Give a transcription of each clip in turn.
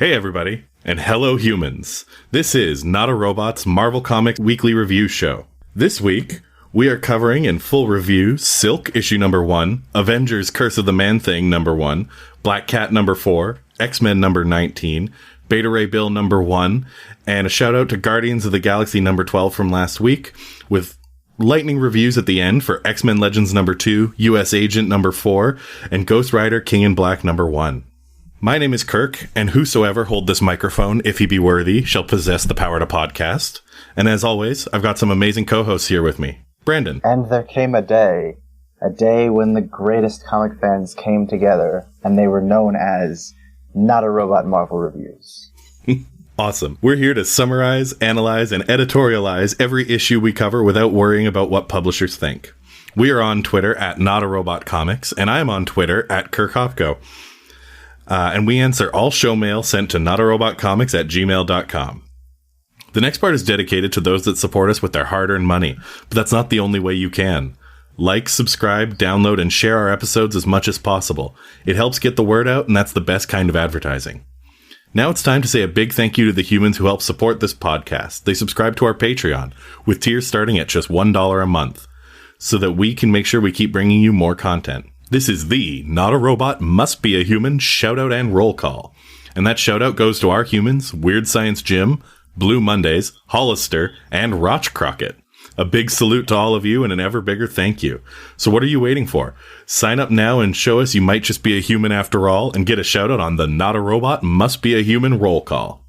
Hey everybody, and hello humans. This is Not a Robot's Marvel Comics Weekly Review Show. This week, we are covering in full review Silk issue number 1, Avengers Curse of the Man-Thing number 1, Black Cat number 4, X-Men number 19, Beta Ray Bill number 1, and a shout out to Guardians of the Galaxy number 12 from last week, with lightning reviews at the end for X-Men Legends number 2, US Agent number 4, and Ghost Rider King in Black number 1. My name is Kirk, and whosoever hold this microphone, if he be worthy, shall possess the power to podcast. And as always, I've got some amazing co-hosts here with me. Brandon. And there came a day when the greatest comic fans came together, and they were known as Not a Robot Marvel Reviews. Awesome. We're here to summarize, analyze, and editorialize every issue we cover without worrying about what publishers think. We are on Twitter at Not a Robot Comics, and I am on Twitter at Kirk Hopko. And we answer all show mail sent to notarobotcomics@gmail.com. The next part is dedicated to those that support us with their hard-earned money, but that's not the only way you can. Like, subscribe, download, and share our episodes as much as possible. It helps get the word out, and that's the best kind of advertising. Now it's time to say a big thank you to the humans who help support this podcast. They subscribe to our Patreon, with tiers starting at just $1 a month, so that we can make sure we keep bringing you more content. This is the Not a Robot Must Be a Human shout-out and roll call. And that shout-out goes to our humans, Weird Science Jim, Blue Mondays, Hollister, and Roch Crockett. A big salute to all of you and an ever bigger thank you. So what are you waiting for? Sign up now and show us you might just be a human after all and get a shout-out on the Not a Robot Must Be a Human roll call.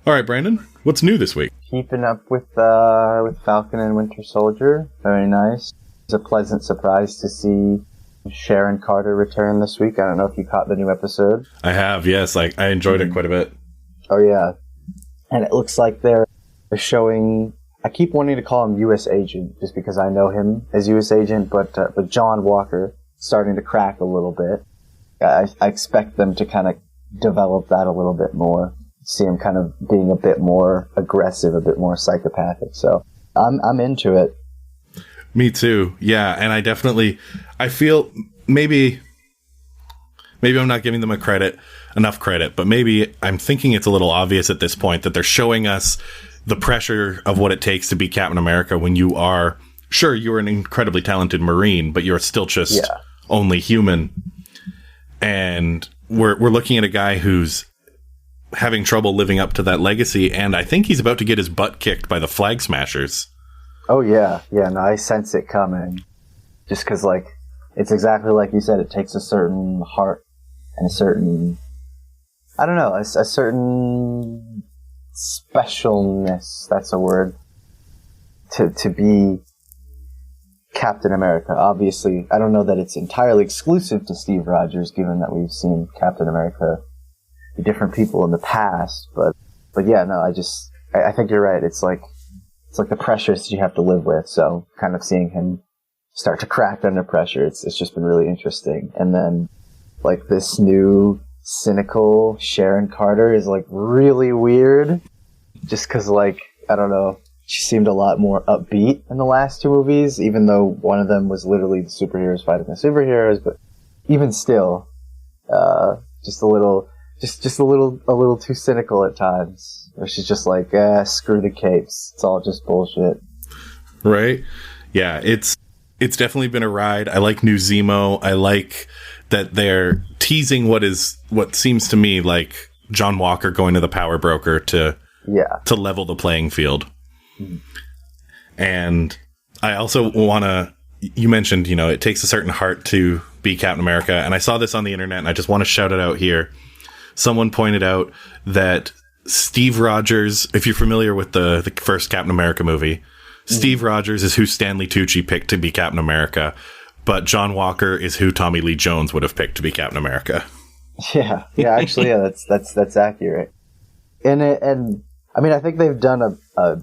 All right, Brandon, what's new this week? Keeping up with Falcon and Winter Soldier. Very nice. It's a pleasant surprise to see Sharon Carter return this week. I don't know if you caught the new episode. I have, yes. I enjoyed it quite a bit. Oh, yeah. And it looks like they're showing... I keep wanting to call him U.S. Agent, just because I know him as U.S. Agent, but John Walker starting to crack a little bit. I expect them to kind of develop that a little bit more. See him kind of being a bit more aggressive, a bit more psychopathic. So I'm into it. Me too. Yeah, and I feel maybe I'm not giving them enough credit, but maybe I'm thinking it's a little obvious at this point that they're showing us the pressure of what it takes to be Captain America when you're an incredibly talented Marine, but you're still just only human. And we're looking at a guy who's having trouble living up to that legacy, and I think he's about to get his butt kicked by the Flag Smashers. Oh, yeah. Yeah, no, I sense it coming. Just because, it's exactly like you said, it takes a certain heart and a certain, I don't know, a certain specialness, that's a word, to be Captain America. Obviously, I don't know that it's entirely exclusive to Steve Rogers, given that we've seen Captain America be different people in the past, but yeah, no, I think you're right. It's like the pressures that you have to live with. So kind of seeing him start to crack under pressure, it's just been really interesting. And then this new cynical Sharon Carter is really weird, just because I don't know, she seemed a lot more upbeat in the last two movies, even though one of them was literally the superheroes fighting the superheroes. But even still, just a little too cynical at times. Where she's just screw the capes. It's all just bullshit. Right? Yeah, it's definitely been a ride. I like New Zemo. I like that they're teasing what seems to me like John Walker going to the power broker to level the playing field. Mm-hmm. And I also you mentioned, it takes a certain heart to be Captain America. And I saw this on the internet and I just want to shout it out here. Someone pointed out that Steve Rogers, if you're familiar with the first Captain America movie, Steve Rogers is who Stanley Tucci picked to be Captain America, but John Walker is who Tommy Lee Jones would have picked to be Captain America. Yeah, actually, that's accurate. And I mean, I think they've done a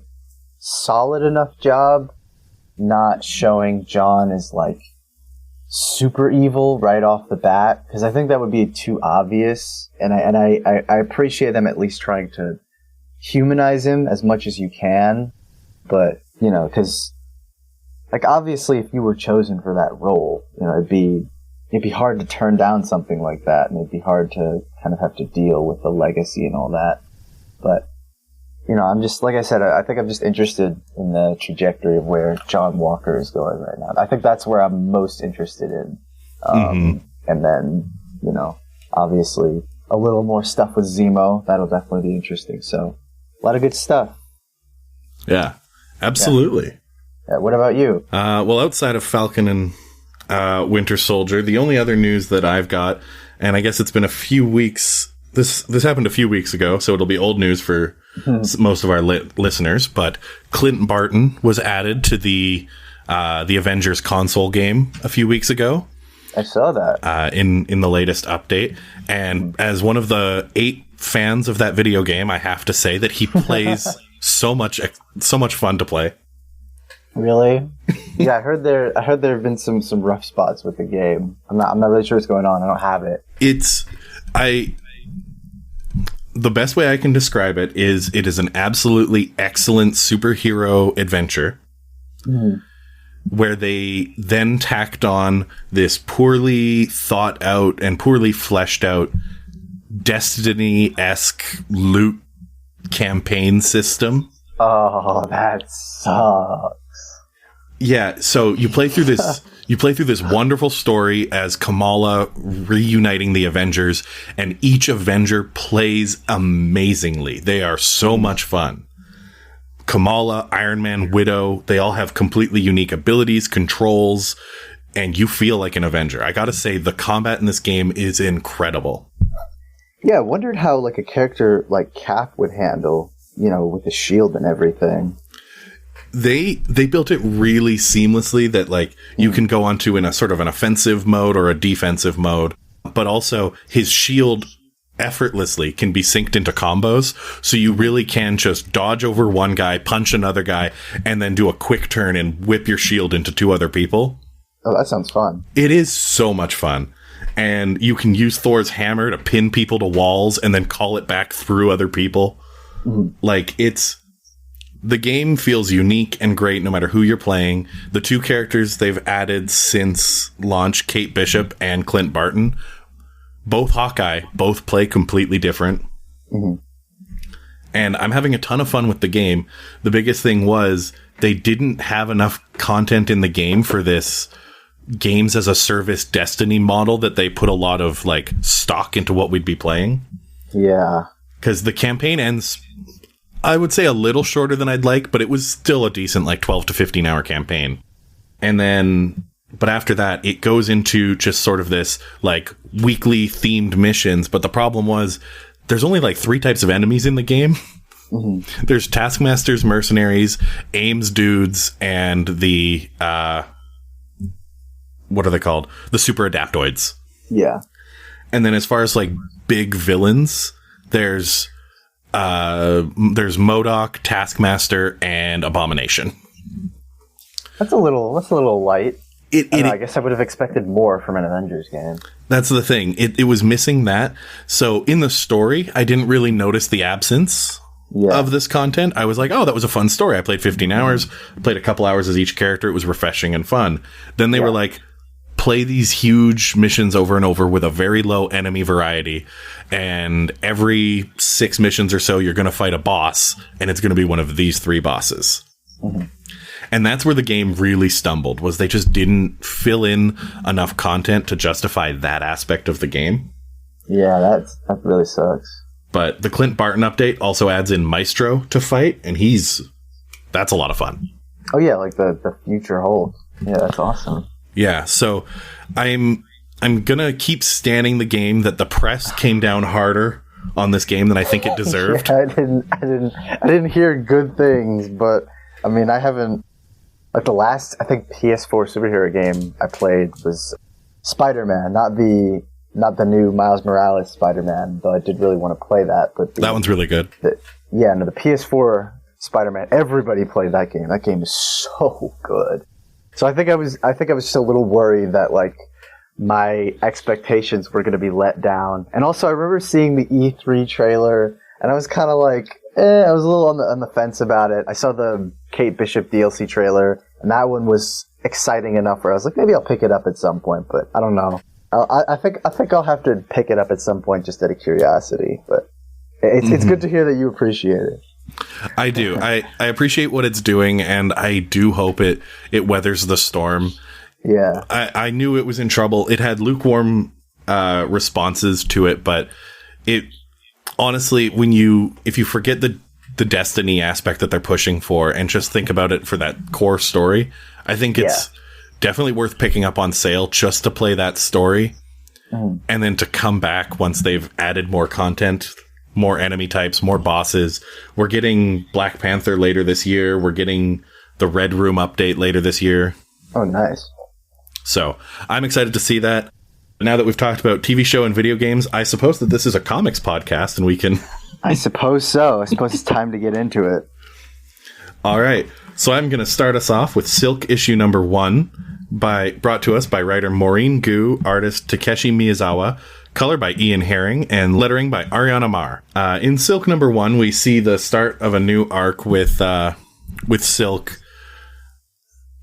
solid enough job not showing John as super evil right off the bat, because I think that would be too obvious, and I appreciate them at least trying to humanize him as much as you can, but because obviously if you were chosen for that role, it'd be it'd be hard to turn down something like that, and it'd be hard to kind of have to deal with the legacy and all that. But, you know, I'm just, like I said, I think I'm just interested in the trajectory of where John Walker is going right now. I think that's where I'm most interested in. And then, you know, obviously a little more stuff with Zemo. That'll definitely be interesting. So, a lot of good stuff. Yeah, absolutely. Yeah, what about you? Well, outside of Falcon and Winter Soldier, the only other news that I've got, and I guess it's been a few weeks, this happened a few weeks ago, so it'll be old news for most of our listeners, but Clint Barton was added to the Avengers console game a few weeks ago. I saw that. In the latest update. And as one of the 8 fans of that video game, I have to say that he plays so much fun to play. Really? Yeah, I heard there have been some rough spots with the game. I'm not really sure what's going on. I don't have it. The best way I can describe it is an absolutely excellent superhero adventure. Where they then tacked on this poorly thought out and poorly fleshed out Destiny-esque loot campaign system. Oh, that sucks. Yeah, so you play through this wonderful story as Kamala reuniting the Avengers, and each Avenger plays amazingly. They are so much fun. Kamala, Iron Man, Widow, they all have completely unique abilities, controls, and you feel like an Avenger. I gotta say, the combat in this game is incredible. Yeah, I wondered how like a character like Cap would handle, you know, with the shield and everything. They built it really seamlessly that like you can go onto in a sort of an offensive mode or a defensive mode, but also his shield effortlessly can be synced into combos, so you really can just dodge over one guy, punch another guy, and then do a quick turn and whip your shield into 2 other people. Oh, that sounds fun. It is so much fun. And you can use Thor's hammer to pin people to walls and then call it back through other people. Like, the game feels unique and great no matter who you're playing. The 2 characters they've added since launch, Kate Bishop and Clint Barton, both Hawkeye, both play completely different. And I'm having a ton of fun with the game. The biggest thing was they didn't have enough content in the game for this games as a service Destiny model that they put a lot of like stock into what we'd be playing. Yeah. Because the campaign ends, I would say, a little shorter than I'd like, but it was still a decent like 12 to 15 hour campaign. And then... But after that, it goes into just sort of this, like, weekly themed missions. But the problem was, there's only, like, 3 types of enemies in the game. There's Taskmasters, Mercenaries, Ames dudes, and the, what are they called? The Super Adaptoids. Yeah. And then as far as, like, big villains, there's MODOK, Taskmaster, and Abomination. That's a little light. I guess I would have expected more from an Avengers game. That's the thing. It was missing that. So in the story, I didn't really notice the absence of this content. I was like, oh, that was a fun story. I played 15 hours, played a couple hours as each character. It was refreshing and fun. Then they were like, play these huge missions over and over with a very low enemy variety. And every 6 missions or so, you're going to fight a boss. And it's going to be one of these 3 bosses. And that's where the game really stumbled, was they just didn't fill in enough content to justify that aspect of the game. Yeah, that really sucks. But the Clint Barton update also adds in Maestro to fight, and that's a lot of fun. Oh yeah, like the future Hulk. Yeah, that's awesome. Yeah, so I'm gonna keep standing the game that the press came down harder on this game than I think it deserved. I didn't hear good things, but I mean, I haven't. Like the last, I think, PS4 superhero game I played was Spider-Man, not the new Miles Morales Spider-Man, though I did really want to play that. But that one's really good. The PS4 Spider-Man, everybody played that game. That game is so good. So I think I was just a little worried that like my expectations were going to be let down. And also, I remember seeing the E3 trailer, and I was kind of like, I was a little on the fence about it. I saw the Kate Bishop DLC trailer, and that one was exciting enough where I was like, maybe I'll pick it up at some point, but I don't know. I think I'll have to pick it up at some point just out of curiosity. But it's good to hear that you appreciate it. I do. I appreciate what it's doing, and I do hope it weathers the storm. Yeah. I knew it was in trouble. It had lukewarm responses to it, but it honestly, if you forget the destiny aspect that they're pushing for and just think about it for that core story, I think it's definitely worth picking up on sale just to play that story, and then to come back once they've added more content, more enemy types, more bosses. We're getting Black Panther later this year. We're getting the Red Room update later this year. Oh, nice. So I'm excited to see that. Now that we've talked about TV show and video games, I suppose that this is a comics podcast and we can... I suppose so. I suppose it's time to get into it. All right. So I'm going to start us off with Silk issue number 1, brought to us by writer Maureen Gu, artist Takeshi Miyazawa, color by Ian Herring, and lettering by Ariana Mar. In Silk number 1, we see the start of a new arc with Silk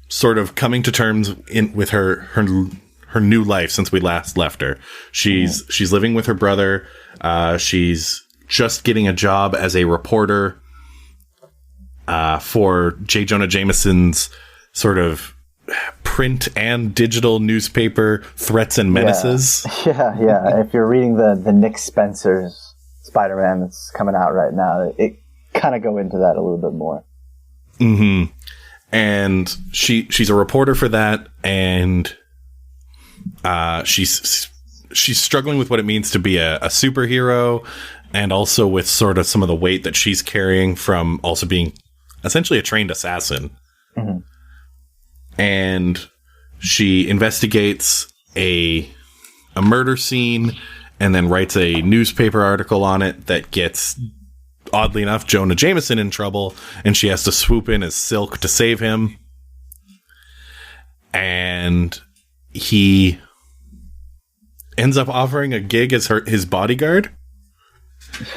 sort of coming to terms with her new life since we last left her. She's living with her brother. She's just getting a job as a reporter for J. Jonah Jameson's sort of print and digital newspaper, Threats and Menaces. Yeah. If you're reading the Nick Spencer's Spider-Man that's coming out right now, it kind of go into that a little bit more. Mm-hmm. And she's a reporter for that, and she's struggling with what it means to be a superhero, and also with sort of some of the weight that she's carrying from also being essentially a trained assassin. Mm-hmm. And she investigates a murder scene and then writes a newspaper article on it that gets, oddly enough, Jonah Jameson in trouble, and she has to swoop in as Silk to save him. And he ends up offering a gig as his bodyguard.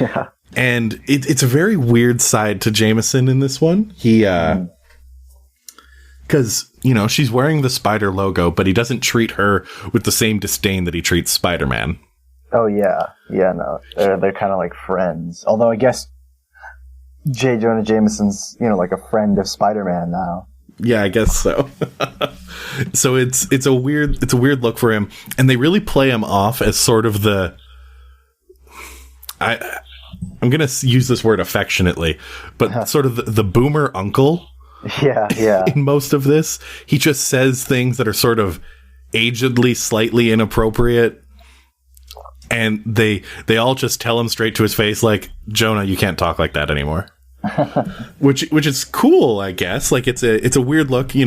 Yeah. And it's a very weird side to Jameson in this one. He, because, she's wearing the Spider logo, but he doesn't treat her with the same disdain that he treats Spider-Man. Oh, yeah. Yeah, no. They're kind of like friends. Although I guess J. Jonah Jameson's, like a friend of Spider-Man now. Yeah, I guess so. So it's a weird look for him, and they really play him off as sort of the... I'm going to use this word affectionately, but sort of the boomer uncle. Yeah. In most of this, he just says things that are sort of agedly slightly inappropriate, and they all just tell him straight to his face, like, Jonah, you can't talk like that anymore. which is cool, I guess. Like, it's a weird look, you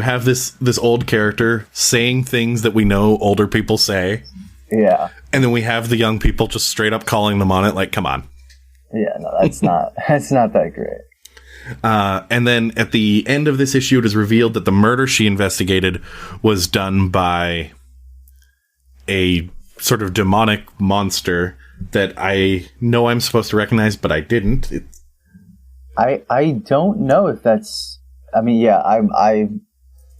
have this old character saying things that we know older people say. Yeah. And then we have the young people just straight up calling them on it, like, come on. Yeah, no, that's not that great. And then at the end of this issue, it is revealed that the murder she investigated was done by a sort of demonic monster that I know I'm supposed to recognize, but I didn't. I don't know if that's... I mean, yeah, I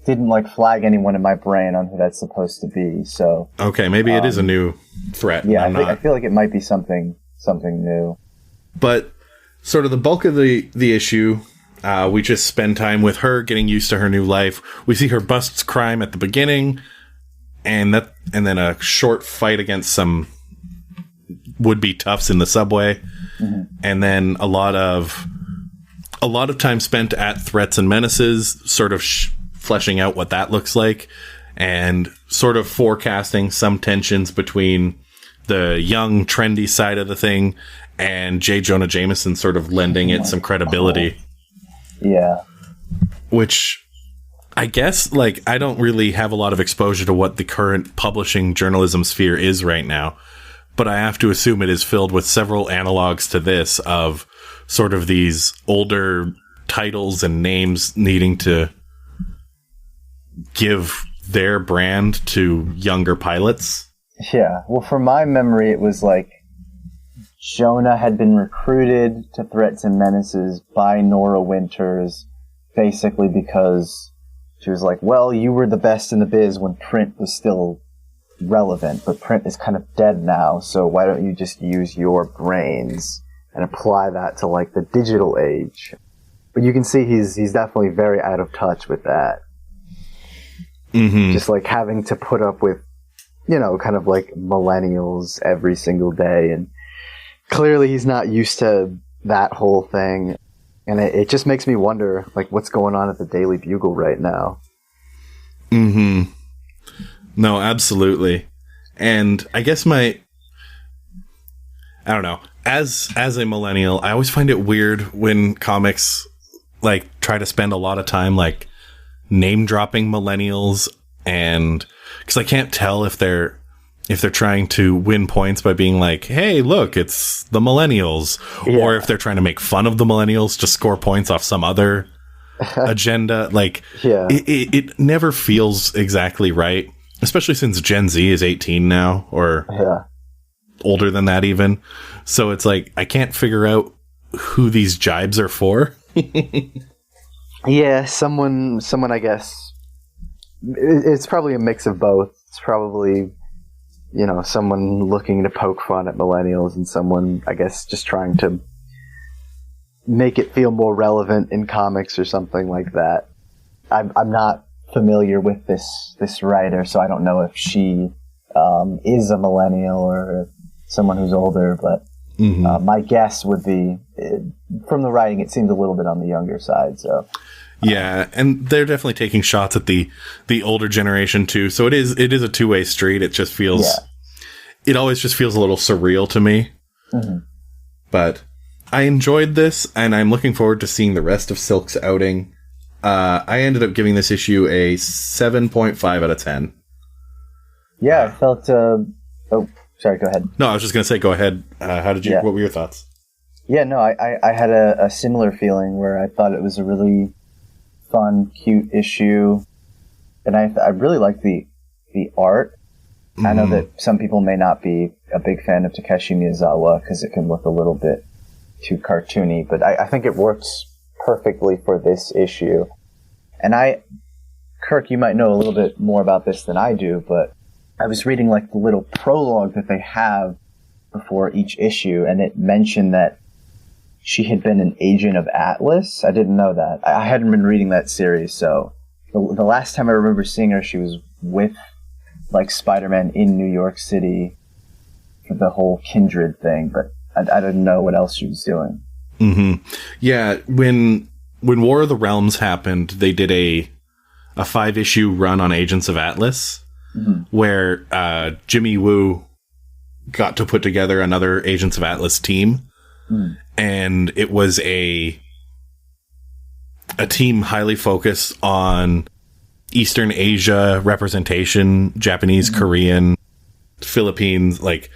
didn't flag anyone in my brain on who that's supposed to be. So okay, maybe it is a new threat. Yeah, I feel like it might be something new. But sort of the bulk of the issue, we just spend time with her getting used to her new life. We see her busts crime at the beginning, and then a short fight against some would-be toughs in the subway, and then a lot of time spent at Threats and Menaces, sort of fleshing out what that looks like, and sort of forecasting some tensions between the young, trendy side of the thing and J. Jonah Jameson sort of lending it some credibility. Yeah. Which, I guess, I don't really have a lot of exposure to what the current publishing journalism sphere is right now, but I have to assume it is filled with several analogs to this of sort of these older titles and names needing to give their brand to younger pilots. Yeah. Well, from my memory, it was Jonah had been recruited to Threats and Menaces by Nora Winters, basically because she was like, well, you were the best in the biz when print was still relevant, but print is kind of dead now, so why don't you just use your brains and apply that to like the digital age? But you can see he's definitely very out of touch with that. Mm-hmm. Just like having to put up with, you know, kind of like millennials every single day, and clearly he's not used to that whole thing. And it just makes me wonder, like, what's going on at the Daily Bugle right now. Mm-hmm. No, absolutely. And I guess I don't know, as a millennial, I always find it weird when comics like try to spend a lot of time like name dropping millennials, and because I can't tell if they're trying to win points by being like, hey, look, it's the millennials, or if they're trying to make fun of the millennials to score points off some other agenda. Like, it never feels exactly right, especially since Gen Z is 18 now, or older than that even. So it's like, I can't figure out who these jibes are for. Yeah, someone, I guess. It's probably a mix of both. It's probably, you know, someone looking to poke fun at millennials, and someone, I guess, just trying to make it feel more relevant in comics or something like that. I'm not familiar with this writer, so I don't know if she is a millennial or someone who's older, but my guess would be, from the writing, it seemed a little bit on the younger side. So yeah, and they're definitely taking shots at the older generation too. So it is a two-way street. It just feels, it always just feels a little surreal to me. Mm-hmm. But I enjoyed this, and I'm looking forward to seeing the rest of Silk's outing. I ended up giving this issue a 7.5 out of 10. Yeah, I felt. Oh, sorry. Go ahead. No, I was just going to say, go ahead. How did you? What were your thoughts? Yeah, no, I had a similar feeling where I thought it was a really fun, cute issue, and I really liked the art. Mm-hmm. I know that some people may not be a big fan of Takeshi Miyazawa because it can look a little bit too cartoony, but I think it works perfectly for this issue. And Kirk, you might know a little bit more about this than I do, but I was reading like the little prologue that they have before each issue, and it mentioned that she had been an agent of Atlas. I didn't know that. I hadn't been reading that series, so the last time I remember seeing her, she was with like Spider-Man in New York City for the whole Kindred thing, but I didn't know what else she was doing. Mm-hmm. Yeah, when War of the Realms happened, they did a 5-issue run on Agents of Atlas, where Jimmy Woo got to put together another Agents of Atlas team, and it was a team highly focused on Eastern Asia representation, Japanese, Korean, Philippines. Like,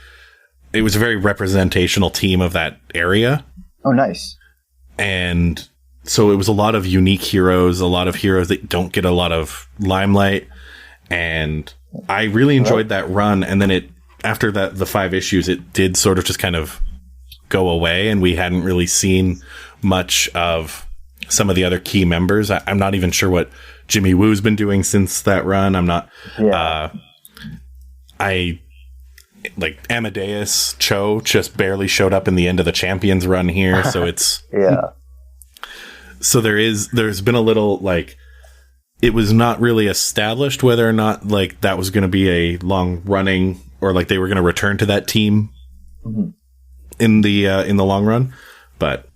it was a very representational team of that area. Oh, nice. And so it was a lot of unique heroes, a lot of heroes that don't get a lot of limelight. And I really enjoyed that run. And then after the 5 issues, it did sort of just kind of go away, and we hadn't really seen much of some of the other key members. I'm not even sure what Jimmy Woo's been doing since that run. I'm not, like Amadeus Cho just barely showed up in the end of the Champions run here. So it's, so there's been a little, like, it was not really established whether or not like that was going to be a long running, or like they were going to return to that team in the long run. But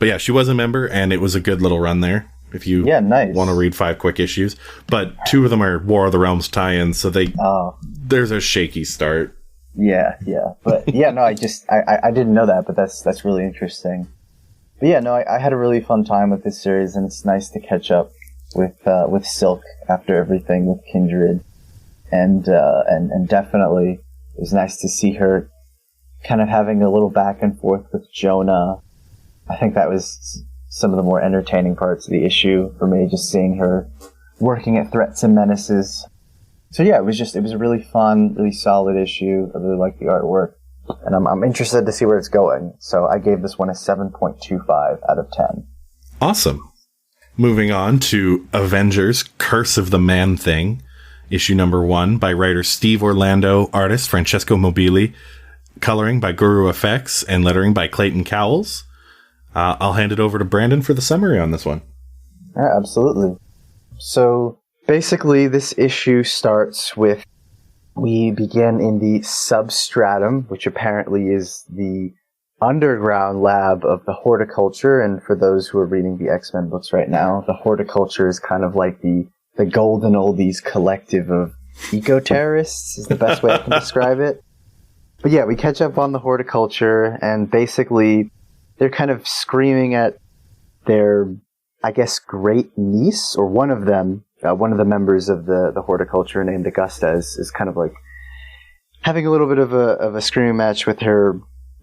yeah, she was a member, and it was a good little run there. If you want to read 5 quick issues, but 2 of them are War of the Realms tie-ins. So there's a shaky start. Yeah. But yeah, no, I didn't know that, but that's really interesting. But yeah, no, I had a really fun time with this series, and it's nice to catch up with Silk after everything with Kindred, and definitely it was nice to see her kind of having a little back and forth with Jonah. I think that was some of the more entertaining parts of the issue for me, just seeing her working at Threats and Menaces. So yeah, it was a really fun, really solid issue. I really like the artwork, and I'm interested to see where it's going. So I gave this one a 7.25 out of 10. Awesome. Moving on to Avengers: Curse of the Man-Thing, Issue number 1 by writer Steve Orlando, artist Francesco Mobili, coloring by Guru Effects, and lettering by Clayton Cowles. I'll hand it over to Brandon for the summary on this one. Yeah, absolutely. So basically, this issue starts with, we begin in the substratum, which apparently is the underground lab of the horticulture. And for those who are reading the X-Men books right now, the horticulture is kind of like the golden oldies collective of eco-terrorists, is the best way I can describe it. But yeah, we catch up on the horticulture, and basically they're kind of screaming at their, I guess, great niece, or one of them, one of the members of the horticulture named Augusta is kind of like having a little bit of a screaming match with her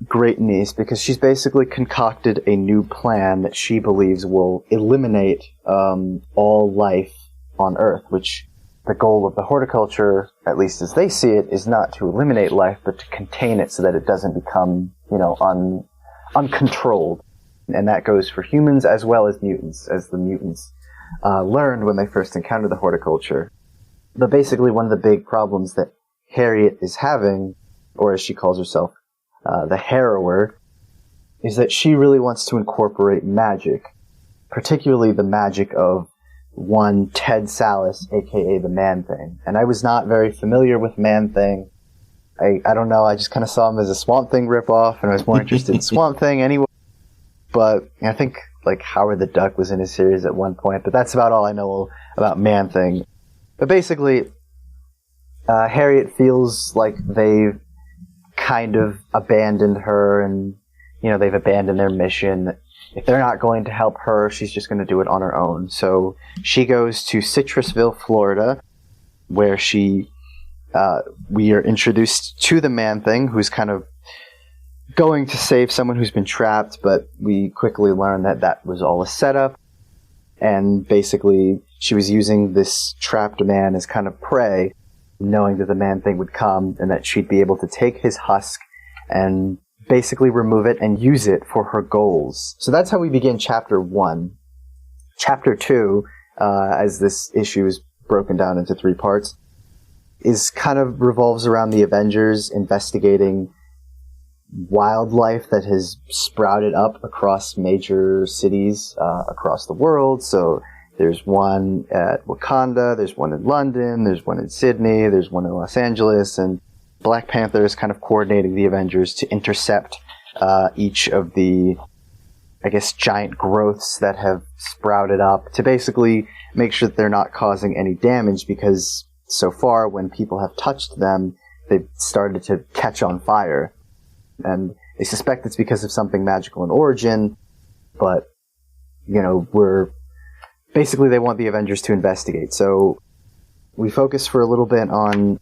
great niece, because she's basically concocted a new plan that she believes will eliminate all life on Earth, which the goal of the horticulture, at least as they see it, is not to eliminate life, but to contain it so that it doesn't become, uncontrolled. And that goes for humans as well as mutants, as the mutants learned when they first encountered the horticulture. But basically one of the big problems that Harriet is having, or as she calls herself, the Harrower, is that she really wants to incorporate magic, particularly the magic of one Ted Sallis, aka the Man-Thing. And I was not very familiar with Man-Thing. I don't know, I just kind of saw him as a Swamp Thing ripoff, and I was more interested in Swamp Thing anyway. But I think like Howard the Duck was in his series at one point, but that's about all I know about Man-Thing. But basically, Harriet feels like they've kind of abandoned her, and they've abandoned their mission. If they're not going to help her, she's just going to do it on her own. So she goes to Citrusville, Florida, where we are introduced to the Man-Thing, who's kind of going to save someone who's been trapped, but we quickly learn that was all a setup. And basically, she was using this trapped man as kind of prey, knowing that the Man-Thing would come and that she'd be able to take his husk and basically remove it and use it for her goals. So that's how we begin Chapter 1. Chapter 2, as this issue is broken down into 3 parts, is kind of revolves around the Avengers investigating wildlife that has sprouted up across major cities across the world. So there's one at Wakanda, there's one in London, there's one in Sydney, there's one in Los Angeles, and Black Panther is kind of coordinating the Avengers to intercept each of the, I guess, giant growths that have sprouted up, to basically make sure that they're not causing any damage, because so far when people have touched them, they've started to catch on fire. And they suspect it's because of something magical in origin, but, basically they want the Avengers to investigate. So we focus for a little bit on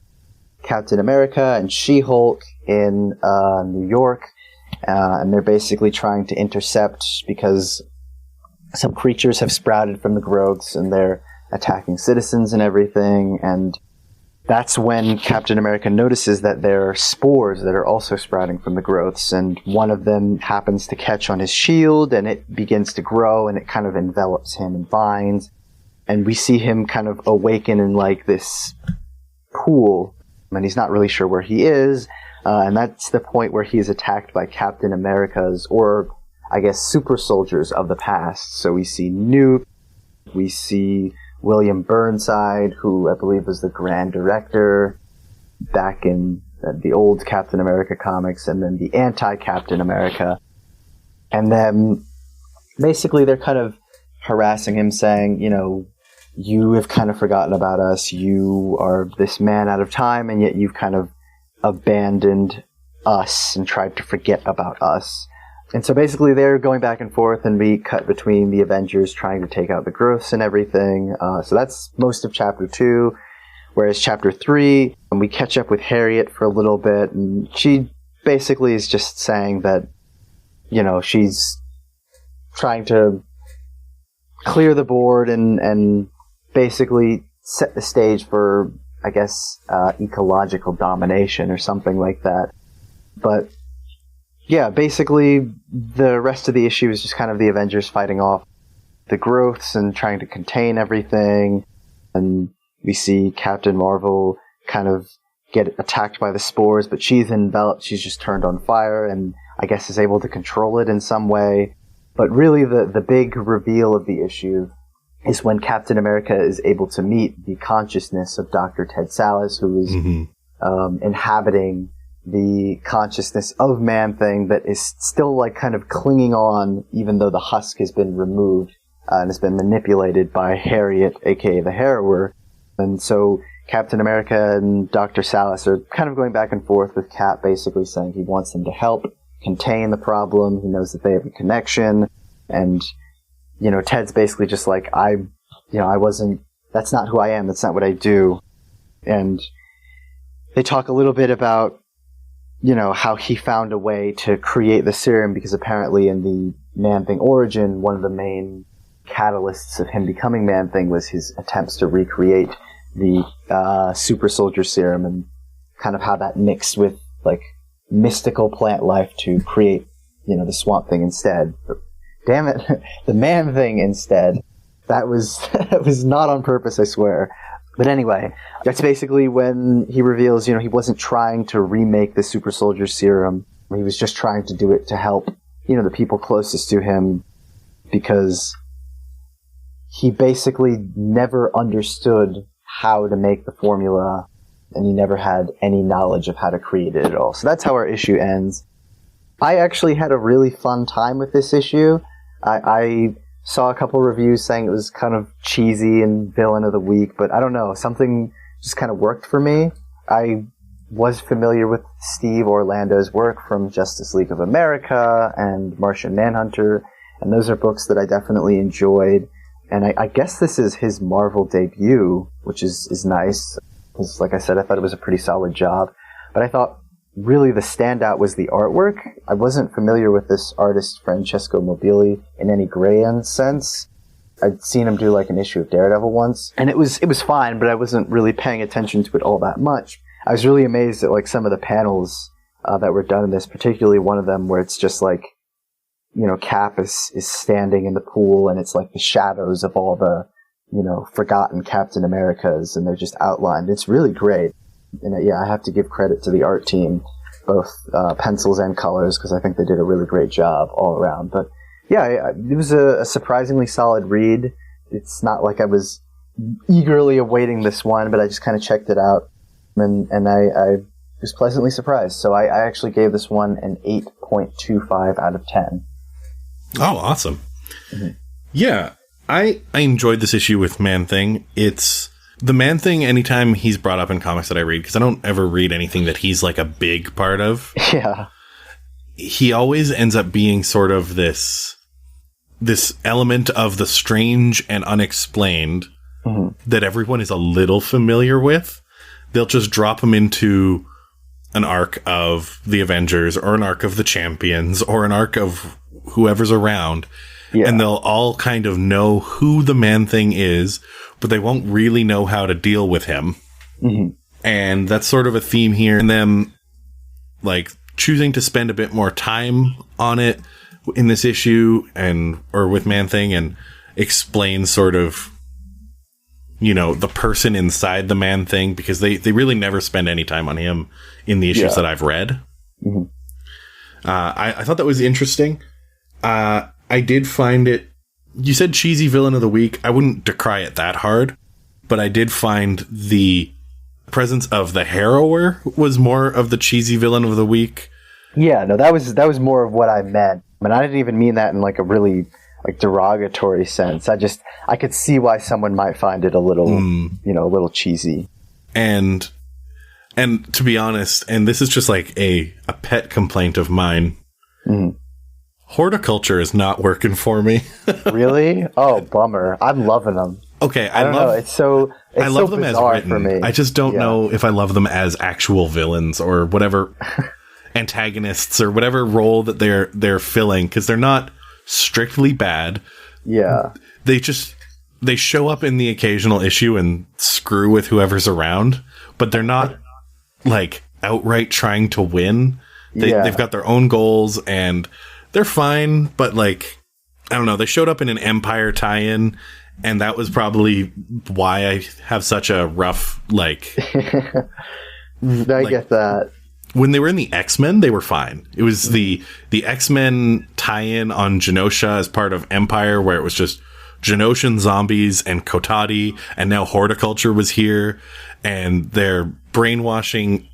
Captain America and She-Hulk in New York, and they're basically trying to intercept because some creatures have sprouted from the growths and they're attacking citizens and everything, and that's when Captain America notices that there are spores that are also sprouting from the growths, and one of them happens to catch on his shield, and it begins to grow, and it kind of envelops him and binds, and we see him kind of awaken in like this pool, and he's not really sure where he is, and that's the point where he is attacked by Captain America's, or I guess super soldiers of the past. So we see Nuke, we see William Burnside, who I believe was the Grand Director back in the old Captain America comics, and then the anti-Captain America. And then basically they're kind of harassing him, saying, you have kind of forgotten about us, you are this man out of time, and yet you've kind of abandoned us and tried to forget about us. And so basically they're going back and forth, and we cut between the Avengers trying to take out the growths and everything. So that's most of Chapter 2. Whereas Chapter 3, we catch up with Harriet for a little bit, and she basically is just saying that, she's trying to clear the board and basically set the stage for, I guess, ecological domination or something like that. But yeah, basically, the rest of the issue is just kind of the Avengers fighting off the growths and trying to contain everything. And, We see Captain Marvel kind of get attacked by the spores, but she's enveloped, she's just turned on fire, and I guess is able to control it in some way. But really the big reveal of the issue is when Captain America is able to meet the consciousness of Dr. Ted Sallis, who is inhabiting the consciousness of Man-Thing that is still like kind of clinging on, even though the husk has been removed and has been manipulated by Harriet, aka the Harrower. And so Captain America and Dr. Sallis are kind of going back and forth with Cap, basically saying he wants them to help contain the problem. He knows that they have a connection. And, you know, Ted's basically just like, that's not who I am. That's not what I do. And they talk a little bit about, you know, how he found a way to create the serum, because apparently in the Man-Thing origin, one of the main catalysts of him becoming Man-Thing was his attempts to recreate the super soldier serum, and kind of how that mixed with like mystical plant life to create, you know, the Swamp Thing instead. But, damn it, the Man-Thing instead. That was not on purpose, I swear. But anyway, that's basically when he reveals, you know, he wasn't trying to remake the super soldier serum. He was just trying to do it to help, you know, the people closest to him, because he basically never understood how to make the formula, and he never had any knowledge of how to create it at all. So that's how our issue ends. I actually had a really fun time with this issue. I saw a couple reviews saying it was kind of cheesy and villain of the week, but I don't know, something just kind of worked for me. I was familiar with Steve Orlando's work from Justice League of America and Martian Manhunter, and those are books that I definitely enjoyed. And I guess this is his Marvel debut, which is nice, because like I said, I thought it was a pretty solid job. But I thought really the standout was the artwork. I wasn't familiar with this artist, Francesco Mobili, in any grand sense. I'd seen him do like an issue of Daredevil once, and it was fine, but I wasn't really paying attention to it all that much. I was really amazed at like some of the panels that were done in this, particularly one of them where it's just like, you know, Cap is standing in the pool, and it's like the shadows of all the, you know, forgotten Captain Americas, and they're just outlined. It's really great. And yeah, I have to give credit to the art team, both pencils and colors, because I think they did a really great job all around. But yeah, it was a surprisingly solid read. It's not like I was eagerly awaiting this one, but I just kind of checked it out, and I was pleasantly surprised. So I actually gave this one an 8.25 out of 10. Oh, awesome. Mm-hmm. Yeah, I enjoyed this issue with Man-Thing. It's the Man-Thing anytime he's brought up in comics that I read, because I don't ever read anything that he's like a big part of. Yeah. He always ends up being sort of this element of the strange and unexplained that everyone is a little familiar with. They'll just drop him into an arc of the Avengers, or an arc of the Champions, or an arc of whoever's around. Yeah. And they'll all kind of know who the Man-Thing is, but they won't really know how to deal with him. Mm-hmm. And that's sort of a theme here. And them, like, choosing to spend a bit more time on it in this issue, or with Man-Thing, and explain sort of, you know, the person inside the Man-Thing, because they really never spend any time on him in the issues that I've read. Mm-hmm. I thought that was interesting. I did find it, you said cheesy villain of the week. I wouldn't decry it that hard, but I did find the presence of the Harrower was more of the cheesy villain of the week. Yeah, no, that was more of what I meant. I mean, I didn't even mean that in like a really like derogatory sense. I could see why someone might find it a little, you know, a little cheesy. And to be honest, and this is just like a pet complaint of mine, horticulture is not working for me. Really? Oh, bummer. I'm loving them. Okay, I don't know. It's I love them as written. For me. I just don't know if I love them as actual villains or whatever antagonists or whatever role that they're filling, because they're not strictly bad. Yeah. They show up in the occasional issue and screw with whoever's around, but they're not like outright trying to win. They've got their own goals and they're fine, but like, I don't know, they showed up in an Empire tie-in And that was probably why I have such a rough, I get that. When they were in the X-Men, they were fine. It was the X-Men tie-in on Genosha as part of Empire, where it was just Genoshan zombies and Kotati, and now horticulture was here, and they're brainwashing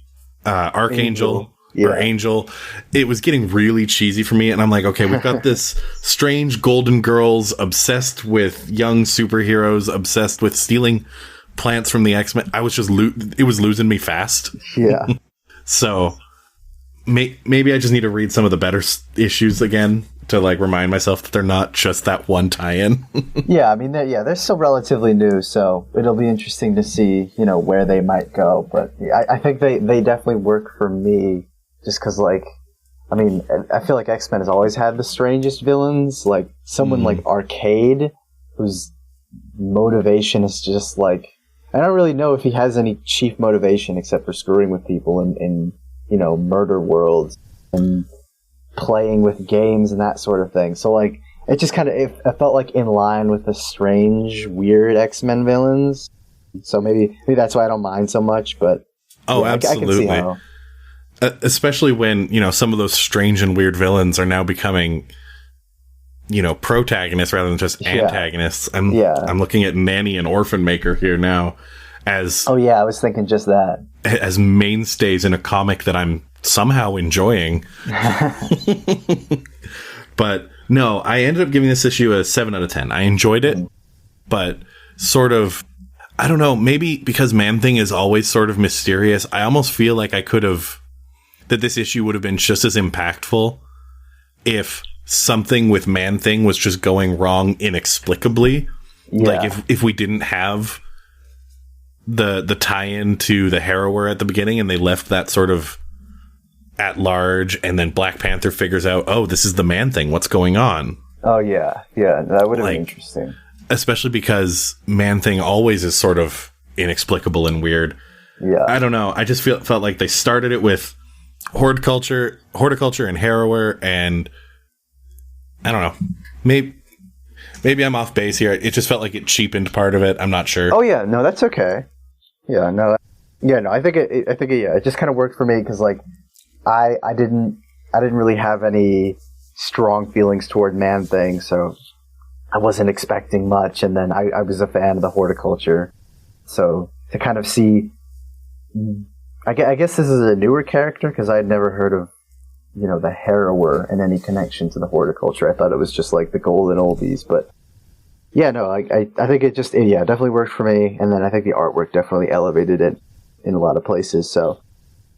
Archangel or Angel. It was getting really cheesy for me, and I'm like, okay, we've got this strange golden girls obsessed with young superheroes, obsessed with stealing plants from the X-Men. I was just it was losing me fast. Yeah. So maybe I just need to read some of the better issues again to like remind myself that they're not just that one tie-in. Yeah, I mean, they're still relatively new, so it'll be interesting to see, where they might go. But I think they definitely work for me, just because, like, I mean, I feel like X-Men has always had the strangest villains, like someone like Arcade, whose motivation is just like, I don't really know if he has any chief motivation except for screwing with people in murder worlds and playing with games and that sort of thing. So, like, it just kind of, it felt like in line with the strange, weird X-Men villains. So maybe that's why I don't mind so much, but absolutely. I can see how. Especially when, some of those strange and weird villains are now becoming, protagonists rather than just antagonists. I'm looking at Nanny and Orphan Maker here now as... Oh, yeah, I was thinking just that. As mainstays in a comic that I'm somehow enjoying. But no, I ended up giving this issue a 7 out of 10. I enjoyed it, but sort of, I don't know, maybe because Man-Thing is always sort of mysterious, I almost feel like that this issue would have been just as impactful if something with Man-Thing was just going wrong inexplicably. Yeah. Like if we didn't have the tie-in to the Harrower at the beginning and they left that sort of at large, and then Black Panther figures out, oh, this is the Man-Thing, what's going on? Oh, yeah, that would have been interesting. Especially because Man-Thing always is sort of inexplicable and weird. Yeah. I don't know, I just felt like they started it with horticulture and Harrower, and I don't know, maybe I'm off base here. It just felt like it cheapened part of it. I'm not sure. Oh yeah, no, that's okay. Yeah, no, I think it just kind of worked for me because, like, I didn't really have any strong feelings toward Man-Thing, so I wasn't expecting much, and then I was a fan of the horticulture, so to kind of see, I guess this is a newer character because I had never heard of, the Harrower and any connection to the horticulture. I thought it was just like the golden oldies, but yeah, no, I think it just, definitely worked for me, and then I think the artwork definitely elevated it in a lot of places, so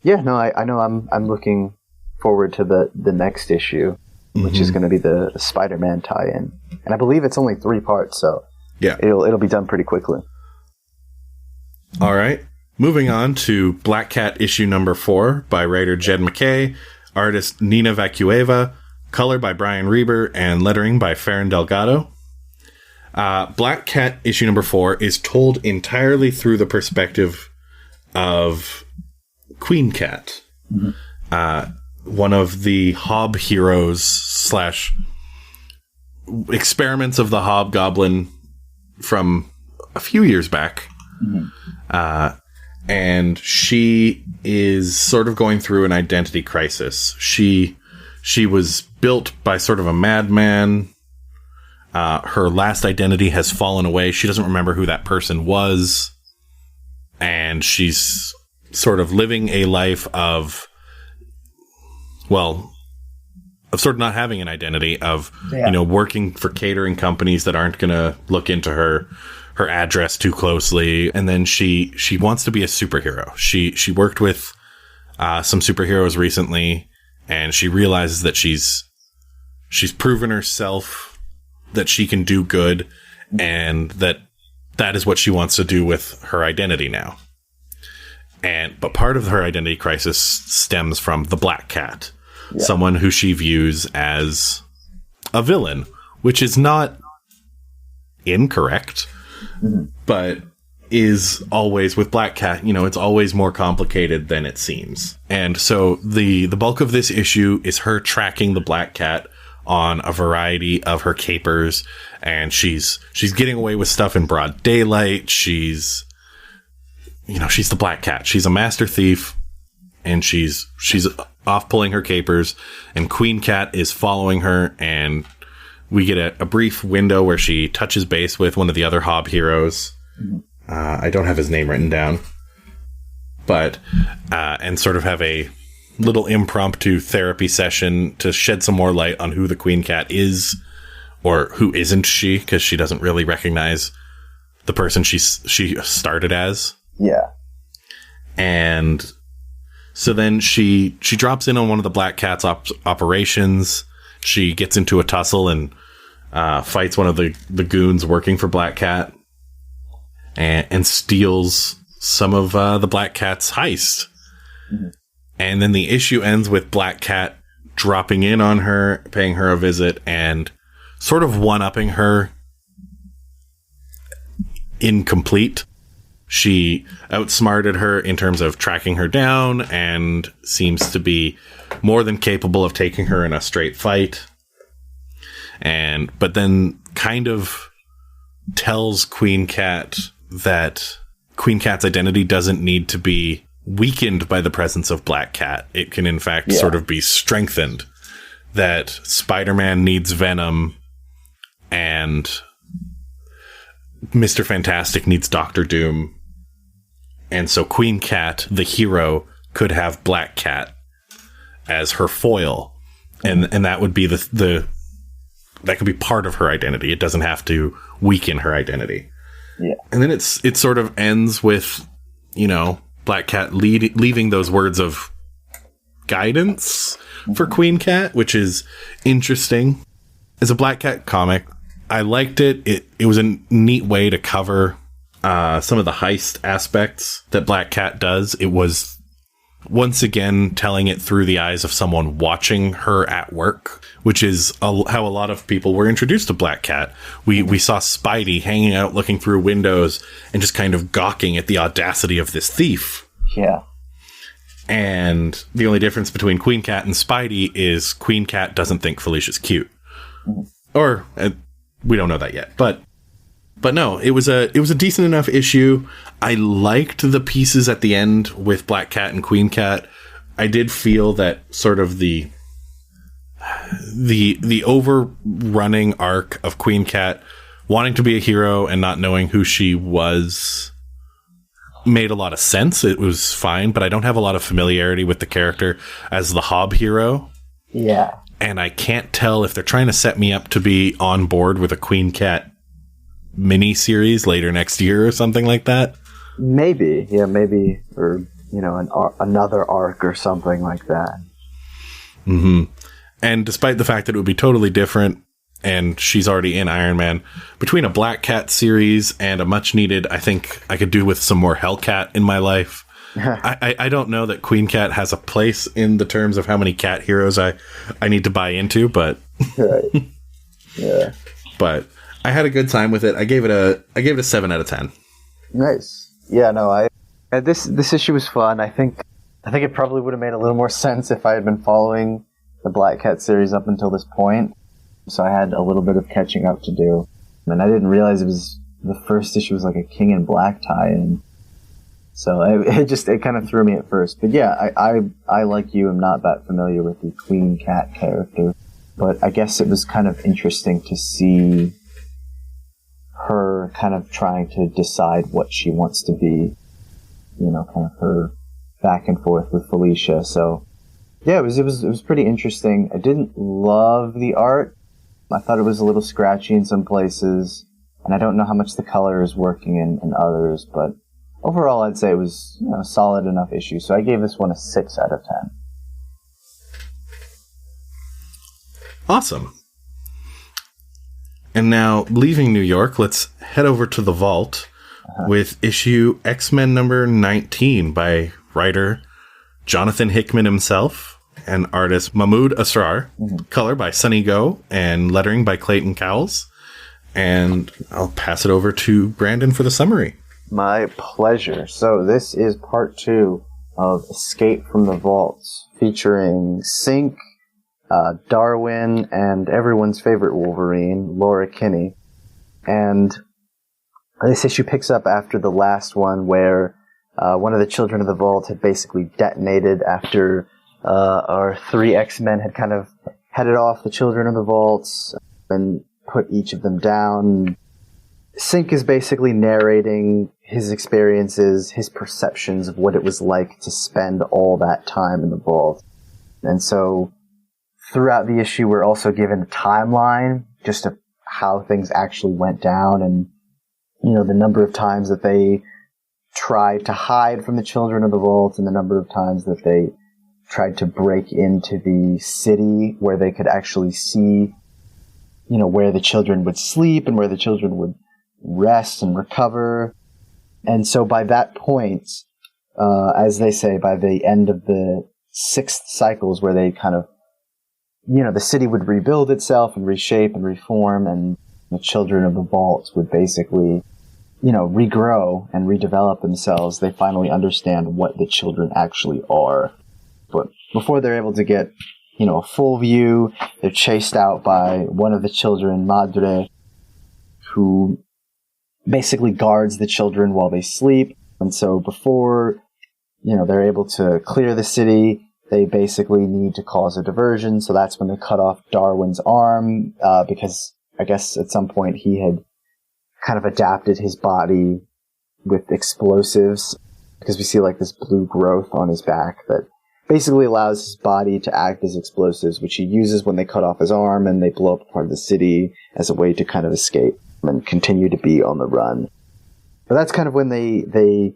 yeah, no, I know I'm looking forward to the next issue, which is going to be the Spider-Man tie-in, and I believe it's only 3 parts, so yeah, it'll be done pretty quickly. All right, moving on to Black Cat issue number 4 by writer Jed MacKay, artist Nina Vacueva, color by Brian Reber, and lettering by Farron Delgado. Black Cat issue number 4 is told entirely through the perspective of Queen Cat, one of the Hob heroes / experiments of the Hobgoblin from a few years back. And she is sort of going through an identity crisis. She was built by sort of a madman. Her last identity has fallen away. She doesn't remember who that person was. And she's sort of living a life of sort of not having an identity, of, working for catering companies that aren't going to look into her address too closely. And then she wants to be a superhero. She worked with some superheroes recently, and she realizes that she's proven herself that she can do good, and that is what she wants to do with her identity now. But part of her identity crisis stems from the Black Cat, someone who she views as a villain, which is not incorrect, but is always, with Black Cat, it's always more complicated than it seems. And so the bulk of this issue is her tracking the Black Cat on a variety of her capers, and she's getting away with stuff in broad daylight. She's the Black Cat. She's a master thief, and she's off pulling her capers, and Queen Cat is following her, and we get a brief window where she touches base with one of the other Hob heroes. I don't have his name written down, but and sort of have a little impromptu therapy session to shed some more light on who the Queen Cat is, or who isn't she, because she doesn't really recognize the person she started as. Yeah. And so then she drops in on one of the Black Cat's operations. She gets into a tussle and fights one of the goons working for Black Cat, and steals some of the Black Cat's heist. Mm-hmm. And then the issue ends with Black Cat dropping in on her, paying her a visit, and sort of one-upping her incomplete. She outsmarted her in terms of tracking her down and seems to be more than capable of taking her in a straight fight. But then kind of tells Queen Cat that Queen Cat's identity doesn't need to be weakened by the presence of Black Cat. It can, in fact, sort of be strengthened. That Spider-Man needs Venom, and Mr. Fantastic needs Doctor Doom. And so Queen Cat, the hero, could have Black Cat as her foil. And that would be that could be part of her identity. It doesn't have to weaken her identity. Yeah. And then it sort of ends with, Black Cat leaving those words of guidance for Queen Cat, which is interesting. As a Black Cat comic, I liked it. It was a neat way to cover some of the heist aspects that Black Cat does. It was once again telling it through the eyes of someone watching her at work, which is how a lot of people were introduced to Black Cat. We saw Spidey hanging out, looking through windows, and just kind of gawking at the audacity of this thief. Yeah. And the only difference between Queen Cat and Spidey is Queen Cat doesn't think Felicia's cute. Or we don't know that yet, but no, it was a decent enough issue. I liked the pieces at the end with Black Cat and Queen Cat. I did feel that sort of the overrunning arc of Queen Cat wanting to be a hero and not knowing who she was made a lot of sense. It was fine, but I don't have a lot of familiarity with the character as the Hob hero. Yeah. And I can't tell if they're trying to set me up to be on board with a Queen Cat mini series later next year or something like that. Maybe. Yeah, maybe. Or, another arc or something like that. Mm-hmm. And despite the fact that it would be totally different, and she's already in Iron Man, between a Black Cat series and a much needed, I think I could do with some more Hellcat in my life. I don't know that Queen Cat has a place in the terms of how many cat heroes I need to buy into, but right. Yeah. But I had a good time with it. I gave it a 7 out of 10. Nice. Yeah, no, this issue was fun. I think it probably would have made a little more sense if I had been following the Black Cat series up until this point. So I had a little bit of catching up to do. And I didn't realize the first issue was like a King in Black tie-in. So it kind of threw me at first. But yeah, I like you, am not that familiar with the Queen Cat character. But I guess it was kind of interesting to see her kind of trying to decide what she wants to be. Kind of her back and forth with Felicia. So yeah, it was pretty interesting. I didn't love the art. I thought it was a little scratchy in some places, and I don't know how much the color is working in others, but overall I'd say it was a solid enough issue. So I gave this one a 6 out of 10. Awesome. And now, leaving New York, let's head over to the vault with issue X-Men number 19 by writer Jonathan Hickman himself and artist Mahmoud Asrar. Color by Sunny Go and lettering by Clayton Cowles. And I'll pass it over to Brandon for the summary. My pleasure. So this is part 2 of Escape from the Vaults, featuring Sync, Darwin and everyone's favorite Wolverine, Laura Kinney. And this issue picks up after the last one where one of the children of the vault had basically detonated after our 3 X-Men had kind of headed off the children of the vaults and put each of them down. Sync is basically narrating his experiences, his perceptions of what it was like to spend all that time in the vault. And so throughout the issue, we're also given a timeline just of how things actually went down and, you know, the number of times that they tried to hide from the children of the vault and the number of times that they tried to break into the city where they could actually see, you know, where the children would sleep and where the children would rest and recover. And so by that point, as they say, by the end of the 6th cycles where they kind of, you know, the city would rebuild itself and reshape and reform, and the children of the vault would basically, you know, regrow and redevelop themselves. They finally understand what the children actually are. But before they're able to get, you know, a full view, they're chased out by one of the children, Madre, who basically guards the children while they sleep. And so before, you know, they're able to clear the city, they basically need to cause a diversion. So that's when they cut off Darwin's arm, because I guess at some point he had kind of adapted his body with explosives, because we see like this blue growth on his back that basically allows his body to act as explosives, which he uses when they cut off his arm and they blow up part of the city as a way to kind of escape and continue to be on the run. But that's kind of when they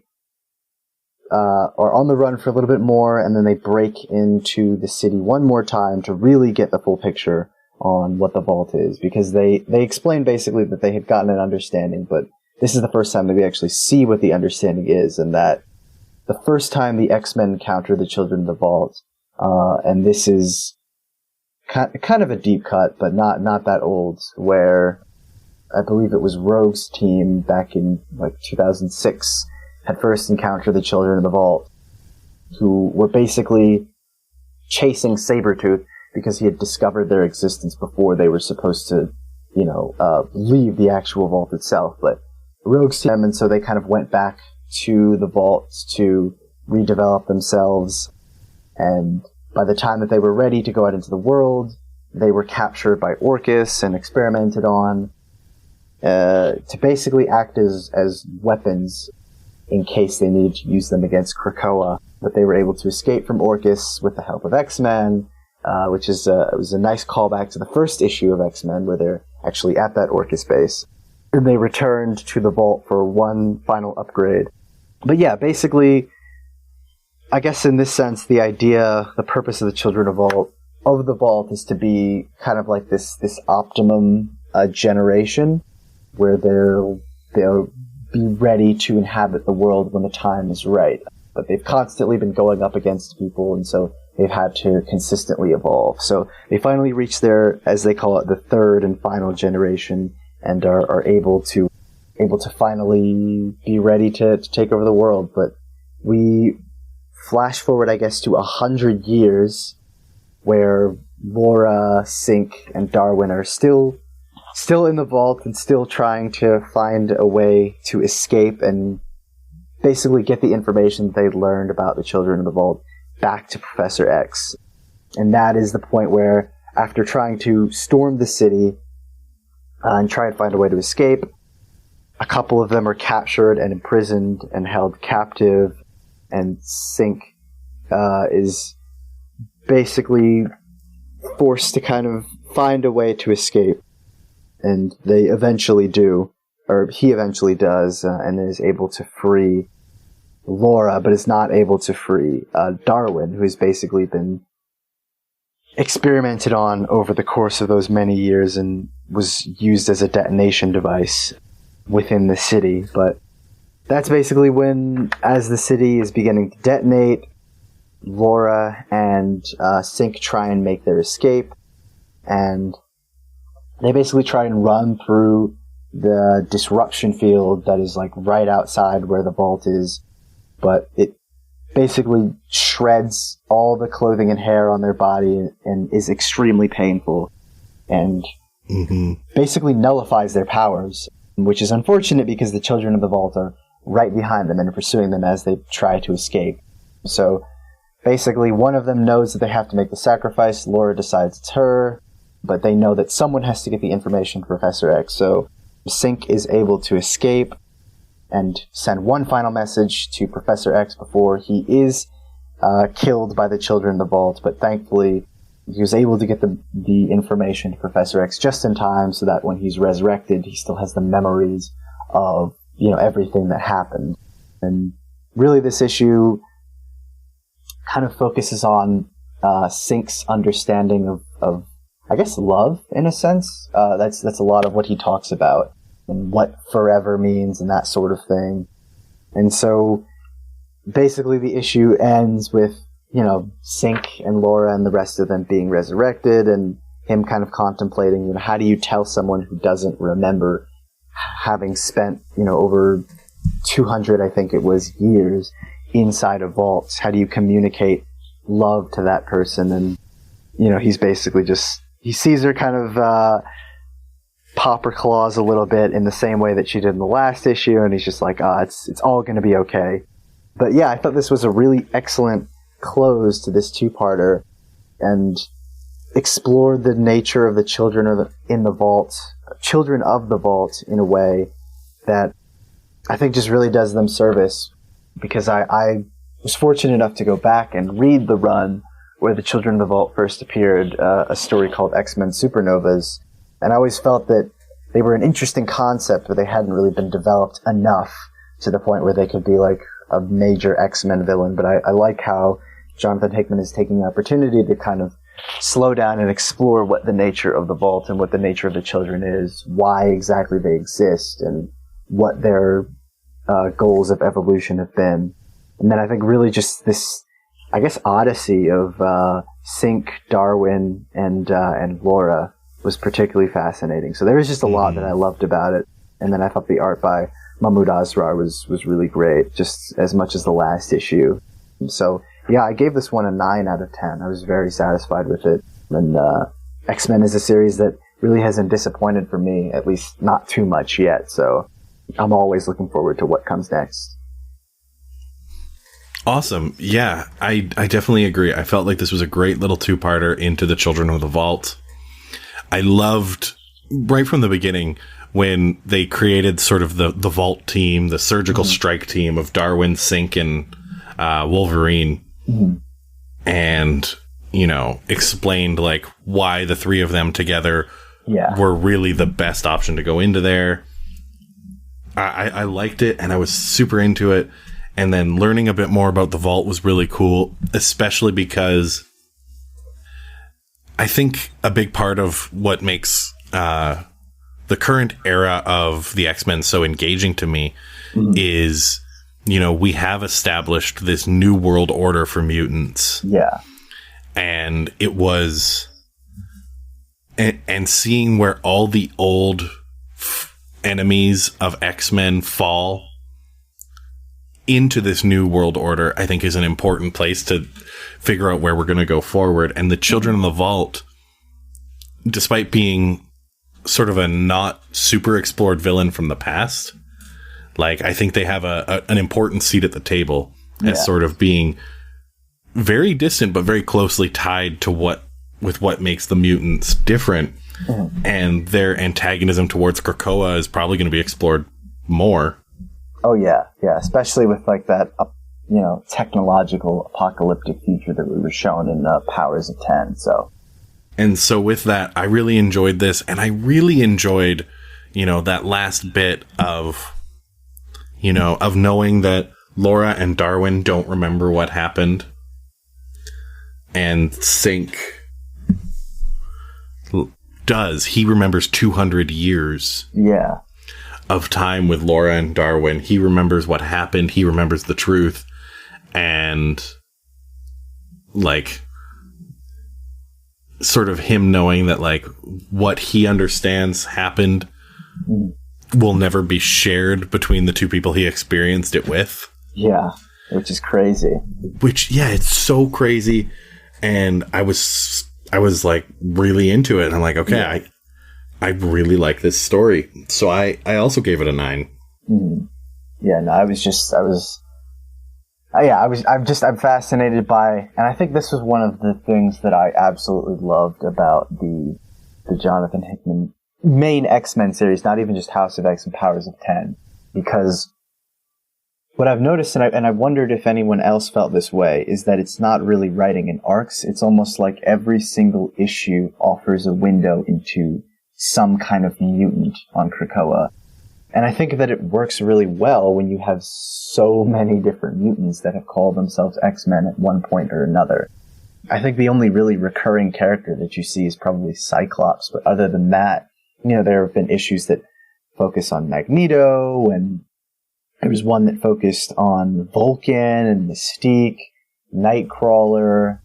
are on the run for a little bit more, and then they break into the city one more time to really get the full picture on what the vault is, because they explain basically that they had gotten an understanding, but this is the first time that we actually see what the understanding is, and that the first time the X-Men encounter the children of the vault, and this is kind of a deep cut, but not that old, where I believe it was Rogue's team back in like 2006 had first encountered the children of the vault, who were basically chasing Sabretooth because he had discovered their existence before they were supposed to, you know, leave the actual vault itself. But Rogue's team, and so they kind of went back to the vaults to redevelop themselves, and by the time that they were ready to go out into the world, they were captured by Orcus and experimented on to basically act as weapons in case they needed to use them against Krakoa. But they were able to escape from Orcus with the help of X-Men, which is it was a nice callback to the first issue of X-Men, where they're actually at that Orcus base. And they returned to the vault for one final upgrade. But yeah, basically, I guess in this sense, the purpose of the Children of the Vault is to be kind of like this optimum generation, where they'll be ready to inhabit the world when the time is right. But they've constantly been going up against people, and so they've had to consistently evolve. So they finally reach their, as they call it, the third and final generation, and are able to finally be ready to take over the world. But we flash forward, I guess, to 100 years, where Laura, Sync, and Darwin are still in the vault and still trying to find a way to escape and basically get the information that they'd learned about the Children of the Vault back to Professor X. And that is the point where, after trying to storm the city and try and find a way to escape, a couple of them are captured and imprisoned and held captive, and Sync is basically forced to kind of find a way to escape. And they eventually do, or he eventually does, and is able to free Laura, but is not able to free Darwin, who has basically been experimented on over the course of those many years and was used as a detonation device within the city. But that's basically when, as the city is beginning to detonate, Laura and Sync try and make their escape, and they basically try and run through the disruption field that is like right outside where the vault is, but it basically shreds all the clothing and hair on their body and is extremely painful and basically nullifies their powers, which is unfortunate because the children of the vault are right behind them and are pursuing them as they try to escape. So basically one of them knows that they have to make the sacrifice. Laura decides it's her, but they know that someone has to get the information to Professor X. So Sync is able to escape and send one final message to Professor X before he is killed by the children of the vault. But thankfully, he was able to get the information to Professor X just in time so that when he's resurrected, he still has the memories of, everything that happened. And really this issue kind of focuses on Sync's understanding of I guess love, in a sense. That's a lot of what he talks about and what forever means and that sort of thing. And so basically the issue ends with, Sync and Laura and the rest of them being resurrected and him kind of contemplating, how do you tell someone who doesn't remember having spent, over 200, I think it was, years inside a vault? How do you communicate love to that person? And, he's basically he sees her kind of pop her claws a little bit in the same way that she did in the last issue, and he's just like, it's all going to be okay. But yeah, I thought this was a really excellent close to this two-parter and explored the nature of the children of the vault in a way that I think just really does them service, because I was fortunate enough to go back and read the run where the Children of the Vault first appeared, a story called X-Men Supernovas. And I always felt that they were an interesting concept, but they hadn't really been developed enough to the point where they could be like a major X-Men villain. But I like how Jonathan Hickman is taking the opportunity to kind of slow down and explore what the nature of the Vault and what the nature of the children is, why exactly they exist, and what their goals of evolution have been. And then I think really just this, I guess, odyssey of Sync, Darwin, and Laura was particularly fascinating. So there was just a lot that I loved about it. And then I thought the art by Mahmoud Asrar was really great, just as much as the last issue. So yeah, I gave this one a 9 out of 10. I was very satisfied with it. And X-Men is a series that really hasn't disappointed for me, at least not too much yet. So I'm always looking forward to what comes next. Awesome. Yeah, I definitely agree. I felt like this was a great little two-parter into the Children of the Vault. I loved, right from the beginning, when they created sort of the Vault team, the surgical strike team of Darwin, Sync, and Wolverine. And, explained, like, why the three of them together were really the best option to go into there. I liked it, and I was super into it. And then learning a bit more about the Vault was really cool, especially because I think a big part of what makes the current era of the X-Men so engaging to me is, we have established this new world order for mutants. Yeah. And it was... And seeing where all the old enemies of X-Men fall into this new world order, I think is an important place to figure out where we're going to go forward. And the Children of the Vault, despite being sort of a not super explored villain from the past, like, I think they have an important seat at the table as sort of being very distant, but very closely tied to what makes the mutants different. And their antagonism towards Krakoa is probably going to be explored more. Oh, yeah. Yeah. Especially with like that, technological apocalyptic future that we were shown in Powers of 10. And so with that, I really enjoyed this, and I really enjoyed, that last bit of, of knowing that Laura and Darwin don't remember what happened. And Sync does. He remembers 200 years. Yeah. Of time with Laura and Darwin. He remembers what happened. He remembers the truth. And, like, sort of him knowing that, like, what he understands happened will never be shared between the two people he experienced it with. Yeah. which is crazy. It's so crazy. And I was like really into it. And I'm like, okay, I really like this story. So I also gave it a 9. Mm. Yeah, no, I'm fascinated by, and I think this was one of the things that I absolutely loved about the Jonathan Hickman main X-Men series, not even just House of X and Powers of 10, because what I've noticed, and I wondered if anyone else felt this way, is that it's not really writing in arcs. It's almost like every single issue offers a window into some kind of mutant on Krakoa. And I think that it works really well when you have so many different mutants that have called themselves X-Men at one point or another. I think the only really recurring character that you see is probably Cyclops, but other than that, there have been issues that focus on Magneto, and there was one that focused on Vulcan and Mystique, Nightcrawler.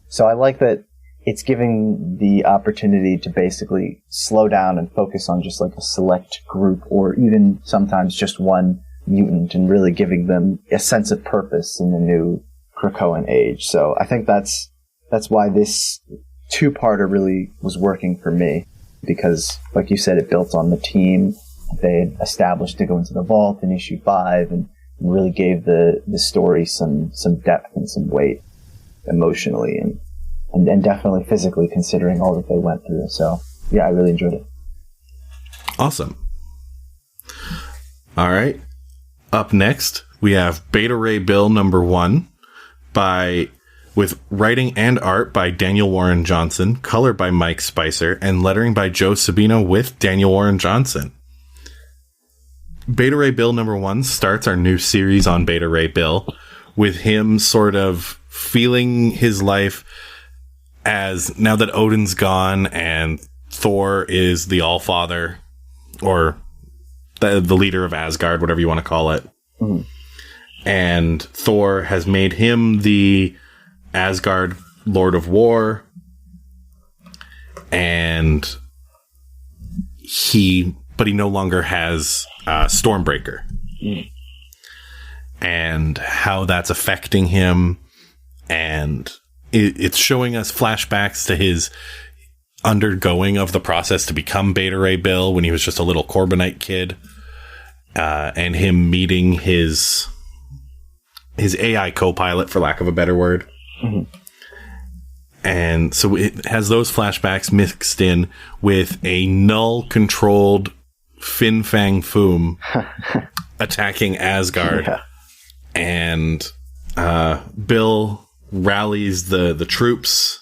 So I like that it's giving the opportunity to basically slow down and focus on just like a select group, or even sometimes just one mutant, and really giving them a sense of purpose in the new Krakoan age. So I think that's why this two-parter really was working for me, because like you said, it built on the team they had established to go into the vault in issue 5, and really gave the story some depth and some weight emotionally and definitely physically, considering all that they went through. So yeah, I really enjoyed it. Awesome. All right. Up next, we have Beta Ray Bill #1 with writing and art by Daniel Warren Johnson, color by Mike Spicer, and lettering by Joe Sabino with Daniel Warren Johnson. Beta Ray Bill #1 starts our new series on Beta Ray Bill, with him sort of feeling his life as, now that Odin's gone and Thor is the Allfather, or the leader of Asgard, whatever you want to call it. Mm. And Thor has made him the Asgard Lord of War, and he no longer has Stormbreaker. Mm. And how that's affecting him, and it's showing us flashbacks to his undergoing of the process to become Beta Ray Bill when he was just a little Corbinite kid, and him meeting his AI co-pilot, for lack of a better word. Mm-hmm. And so it has those flashbacks mixed in with a null-controlled Fin Fang Foom attacking Asgard. Yeah. And Bill rallies the troops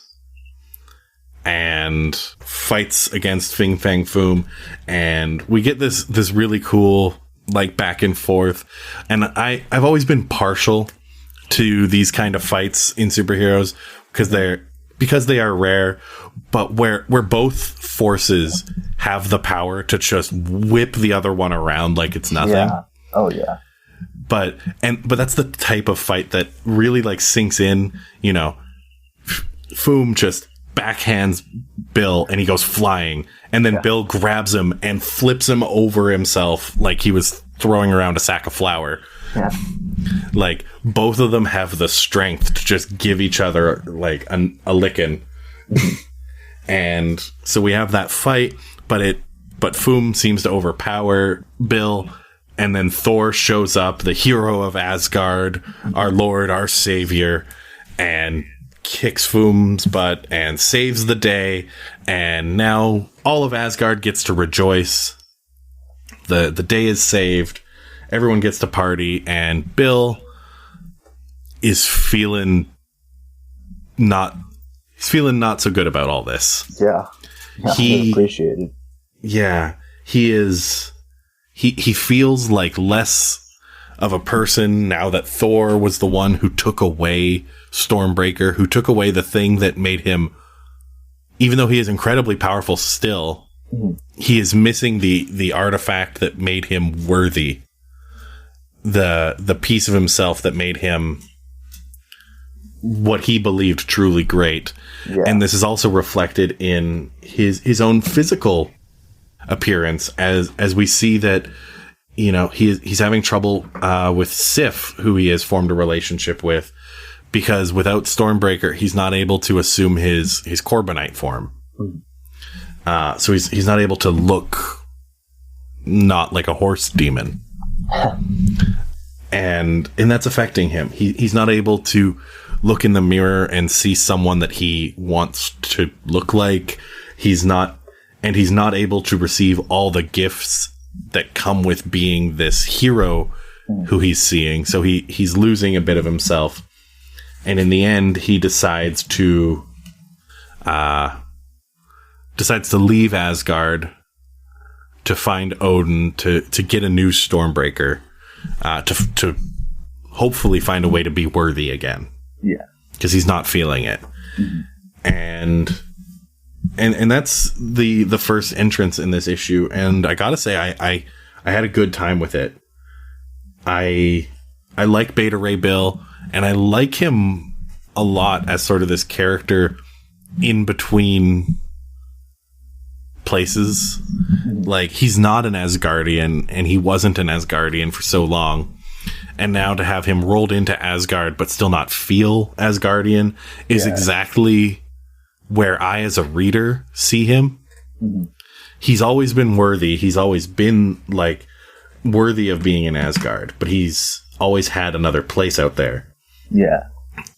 and fights against Fin Fang Foom, and we get this really cool like back and forth. And I've always been partial to these kind of fights in superheroes because they are rare, but where both forces have the power to just whip the other one around like it's nothing. Yeah. Oh yeah. But that's the type of fight that really like sinks in. Foom just backhands Bill and he goes flying, and then Bill grabs him and flips him over himself like he was throwing around a sack of flour. Yeah. Like both of them have the strength to just give each other like a licking. And so we have that fight, but Foom seems to overpower Bill. And then Thor shows up, the hero of Asgard, our Lord, our Savior, and kicks Foom's butt and saves the day. And now all of Asgard gets to rejoice. The day is saved. Everyone gets to party. And Bill is feeling not so good about all this. Yeah. He appreciated. Yeah. He is... He feels like less of a person now that Thor was the one who took away Stormbreaker, who took away the thing that made him, even though he is incredibly powerful still, he is missing the artifact that made him worthy. The piece of himself that made him what he believed truly great. Yeah. And this is also reflected in his own physical appearance as we see that he's having trouble with Sif, who he has formed a relationship with, because without Stormbreaker, he's not able to assume his Corbinite form. So he's not able to look not like a horse demon. And that's affecting him. He's not able to look in the mirror and see someone that he wants to look like. He's not able to receive all the gifts that come with being this hero who he's seeing. So he's losing a bit of himself. And in the end, he decides to leave Asgard to find Odin to get a new Stormbreaker, to hopefully find a way to be worthy again. Yeah, because he's not feeling it. And that's the first entrance in this issue. And I gotta say, I had a good time with it. I like Beta Ray Bill, and I like him a lot as sort of this character in between places. Like, he's not an Asgardian, and he wasn't an Asgardian for so long. And now to have him rolled into Asgard but still not feel Asgardian is exactly where I, as a reader, see him. He's always been worthy. He's always been, like, worthy of being in Asgard, but he's always had another place out there. Yeah.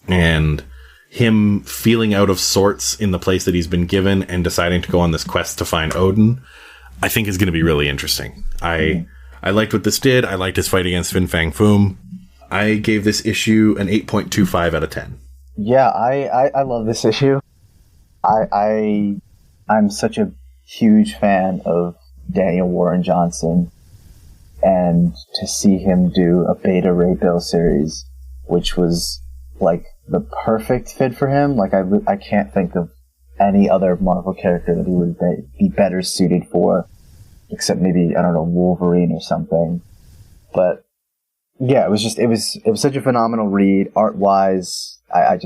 And him feeling out of sorts in the place that he's been given and deciding to go on this quest to find Odin, I think is going to be really interesting. I liked what this did. I liked his fight against Fin Fang Foom. I gave this issue an 8.25 out of 10. Yeah, I love this issue. I'm such a huge fan of Daniel Warren Johnson, and to see him do a Beta Ray Bill series, which was like the perfect fit for him. Like, I can't think of any other Marvel character that he would be better suited for, except maybe, I don't know, Wolverine or something. But yeah, it was such a phenomenal read. Art wise, I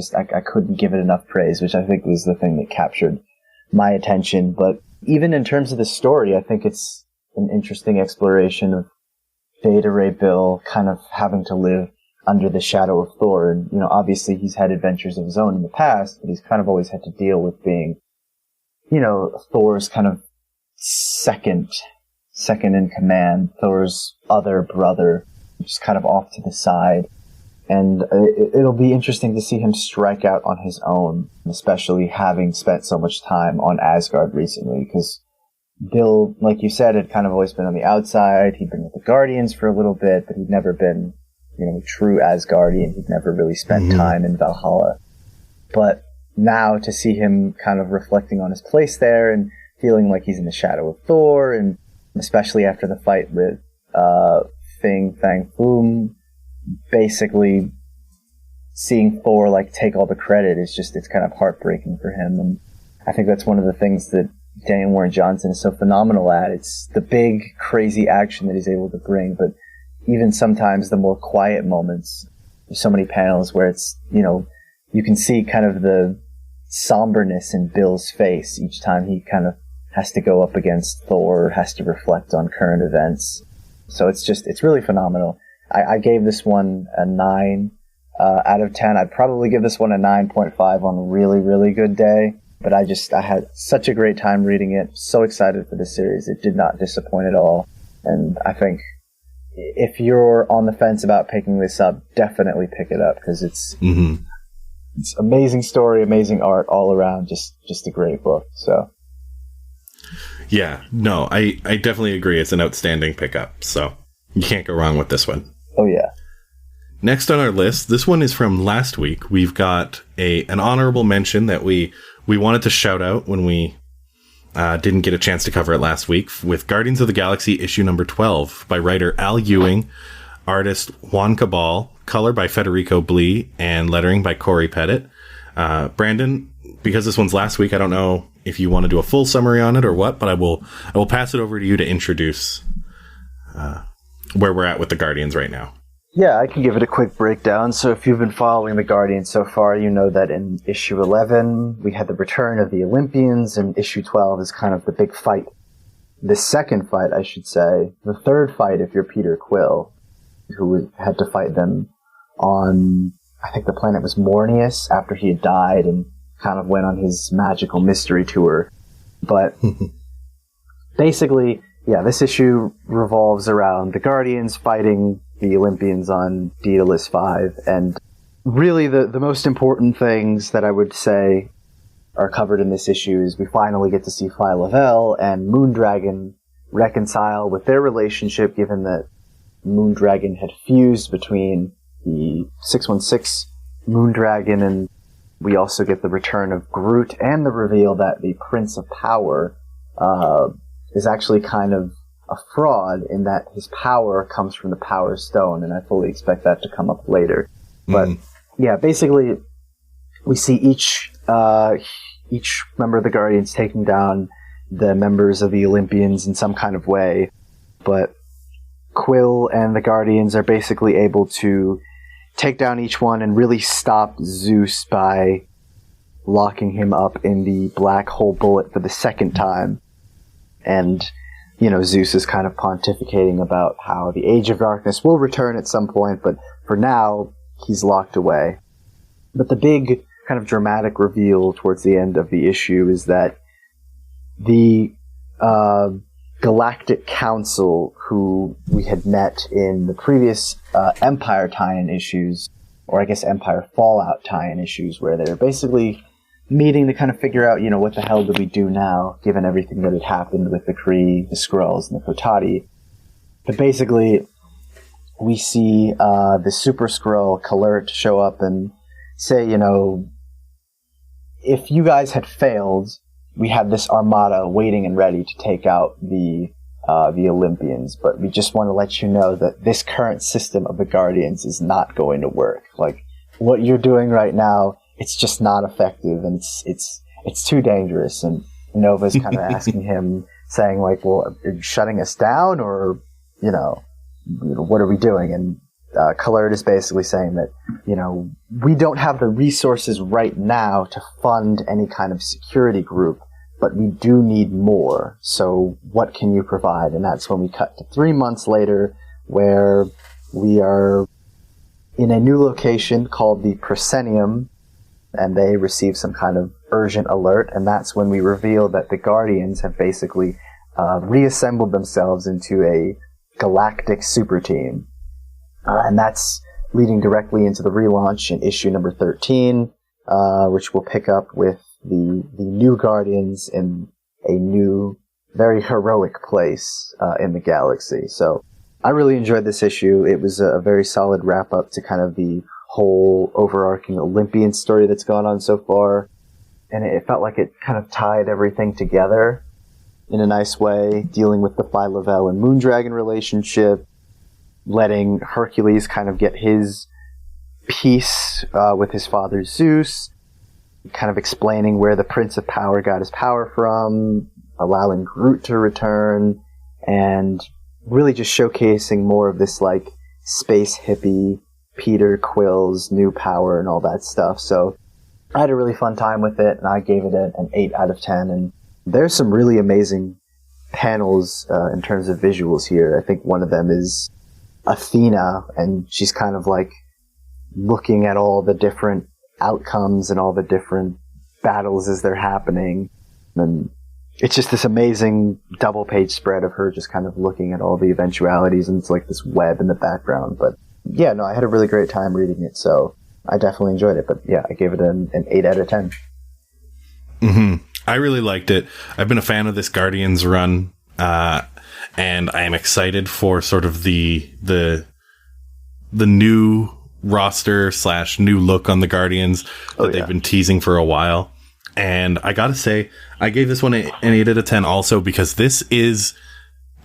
couldn't give it enough praise, which I think was the thing that captured my attention. But even in terms of the story, I think it's an interesting exploration of Beta Ray Bill kind of having to live under the shadow of Thor. And, obviously he's had adventures of his own in the past, but he's kind of always had to deal with being, Thor's kind of second in command, Thor's other brother, just kind of off to the side. And it'll be interesting to see him strike out on his own, especially having spent so much time on Asgard recently, because Bill, like you said, had kind of always been on the outside. He'd been with the Guardians for a little bit, but he'd never been, a true Asgardian. He'd never really spent time in Valhalla. But now to see him kind of reflecting on his place there and feeling like he's in the shadow of Thor, and especially after the fight with Fin Fang Foom, basically seeing Thor like take all the credit it's kind of heartbreaking for him. And I think that's one of the things that Daniel Warren Johnson is so phenomenal at. It's the big crazy action that he's able to bring, but even sometimes the more quiet moments. There's so many panels where it's, you can see kind of the somberness in Bill's face each time he kind of has to go up against Thor, has to reflect on current events. So it's really phenomenal. I gave this one a 9 out of 10. I'd probably give this one a 9.5 on a really, really good day. But I had such a great time reading it. So excited for the series. It did not disappoint at all. And I think if you're on the fence about picking this up, definitely pick it up, because it's amazing story, amazing art all around. Just a great book. So. Yeah, no, I definitely agree. It's an outstanding pickup. So you can't go wrong with this one. Oh, yeah. Next on our list, this one is from last week. We've got an honorable mention that we wanted to shout out when we didn't get a chance to cover it last week, with Guardians of the Galaxy issue number 12 by writer Al Ewing, artist Juan Cabal, color by Federico Blee, and lettering by Corey Pettit. Brandon, because this one's last week, I don't know if you want to do a full summary on it or what, but I will pass it over to you to introduce where we're at with the Guardians right now. Yeah, I can give it a quick breakdown. So if you've been following the Guardians so far, you know that in issue 11, we had the return of the Olympians, and issue 12 is kind of the big fight the second fight, I should say, the third fight if you're Peter Quill, who had to fight them on, I think the planet was Mornius, after he had died and kind of went on his magical mystery tour. But basically, yeah, this issue revolves around the Guardians fighting the Olympians on Daedalus 5, and really the most important things that I would say are covered in this issue is we finally get to see Phyla-Vell and Moondragon reconcile with their relationship, given that Moondragon had fused between the 616 Moondragon, and we also get the return of Groot and the reveal that the Prince of Power is actually kind of a fraud in that his power comes from the Power Stone, and I fully expect that to come up later. But yeah, basically we see each member of the Guardians taking down the members of the Olympians in some kind of way, but Quill and the Guardians are basically able to take down each one and really stop Zeus by locking him up in the black hole bullet for the second time. And, you know, Zeus is kind of pontificating about how the Age of Darkness will return at some point, but for now, he's locked away. But the big kind of dramatic reveal towards the end of the issue is that the Galactic Council, who we had met in the previous Empire tie-in issues, or I guess Empire Fallout tie-in issues, where they were basically meeting to kind of figure out, you know, what the hell do we do now, given everything that had happened with the Kree, the Skrulls, and the Kotati. But basically, we see the Super Skrull, Kalert, show up and say, you know, if you guys had failed, we had this armada waiting and ready to take out the Olympians, but we just want to let you know that this current system of the Guardians is not going to work. Like, what you're doing right now, it's just not effective, and it's too dangerous. And Nova's kind of asking him, saying like, well, are you shutting us down, or, you know, what are we doing? And Kalert is basically saying that, you know, we don't have the resources right now to fund any kind of security group, but we do need more. So what can you provide? And that's when we cut to 3 months later, where we are in a new location called the Proscenium, and they receive some kind of urgent alert, and that's when we reveal that the Guardians have basically reassembled themselves into a galactic super team. And that's leading directly into the relaunch in issue number 13, which will pick up with the new Guardians in a new, very heroic place in the galaxy. So I really enjoyed this issue. It was a very solid wrap-up to kind of the whole overarching Olympian story that's gone on so far. And it felt like it kind of tied everything together in a nice way, dealing with the Phyla-Vell and Moondragon relationship, letting Hercules kind of get his peace with his father Zeus, kind of explaining where the Prince of Power got his power from, allowing Groot to return, and really just showcasing more of this like space hippie Peter Quill's new power and all that stuff. So I had a really fun time with it, and I gave it an 8 out of 10. And there's some really amazing panels in terms of visuals here. I think one of them is Athena, and she's kind of like looking at all the different outcomes and all the different battles as they're happening. And it's just this amazing double page spread of her just kind of looking at all the eventualities, and it's like this web in the background. But yeah, no, I had a really great time reading it, so I definitely enjoyed it. But yeah, I gave it an 8 out of 10. Mm-hmm. I really liked it. I've been a fan of this Guardians run, and I am excited for sort of the new roster / new look on the Guardians that they've been teasing for a while. And I gotta say, I gave this one an 8 out of 10 also, because this is,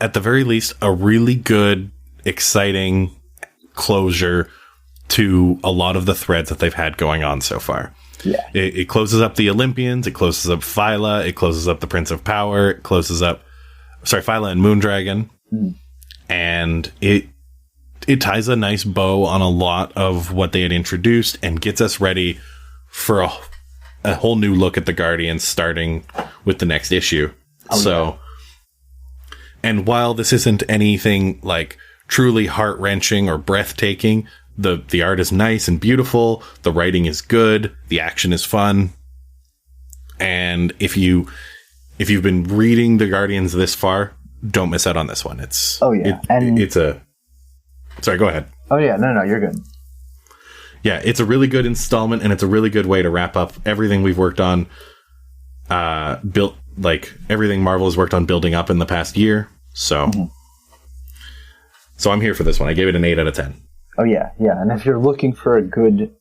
at the very least, a really good, exciting closure to a lot of the threads that they've had going on so far. Yeah. It closes up the Olympians, it closes up Phyla, it closes up the Prince of Power, it closes up, Phyla and Moondragon. And it ties a nice bow on a lot of what they had introduced and gets us ready for a whole new look at the Guardians, starting with the next issue. And while this isn't anything like truly heart-wrenching or breathtaking, the art is nice and beautiful, the writing is good, the action is fun. And if you've been reading the Guardians this far, don't miss out on this one. Sorry, go ahead. Oh yeah, no, you're good. Yeah, it's a really good installment, and it's a really good way to wrap up everything we've worked on, everything Marvel has worked on building up in the past year. So, So I'm here for this one. I gave it an 8 out of 10. Oh yeah. And if you're looking for a good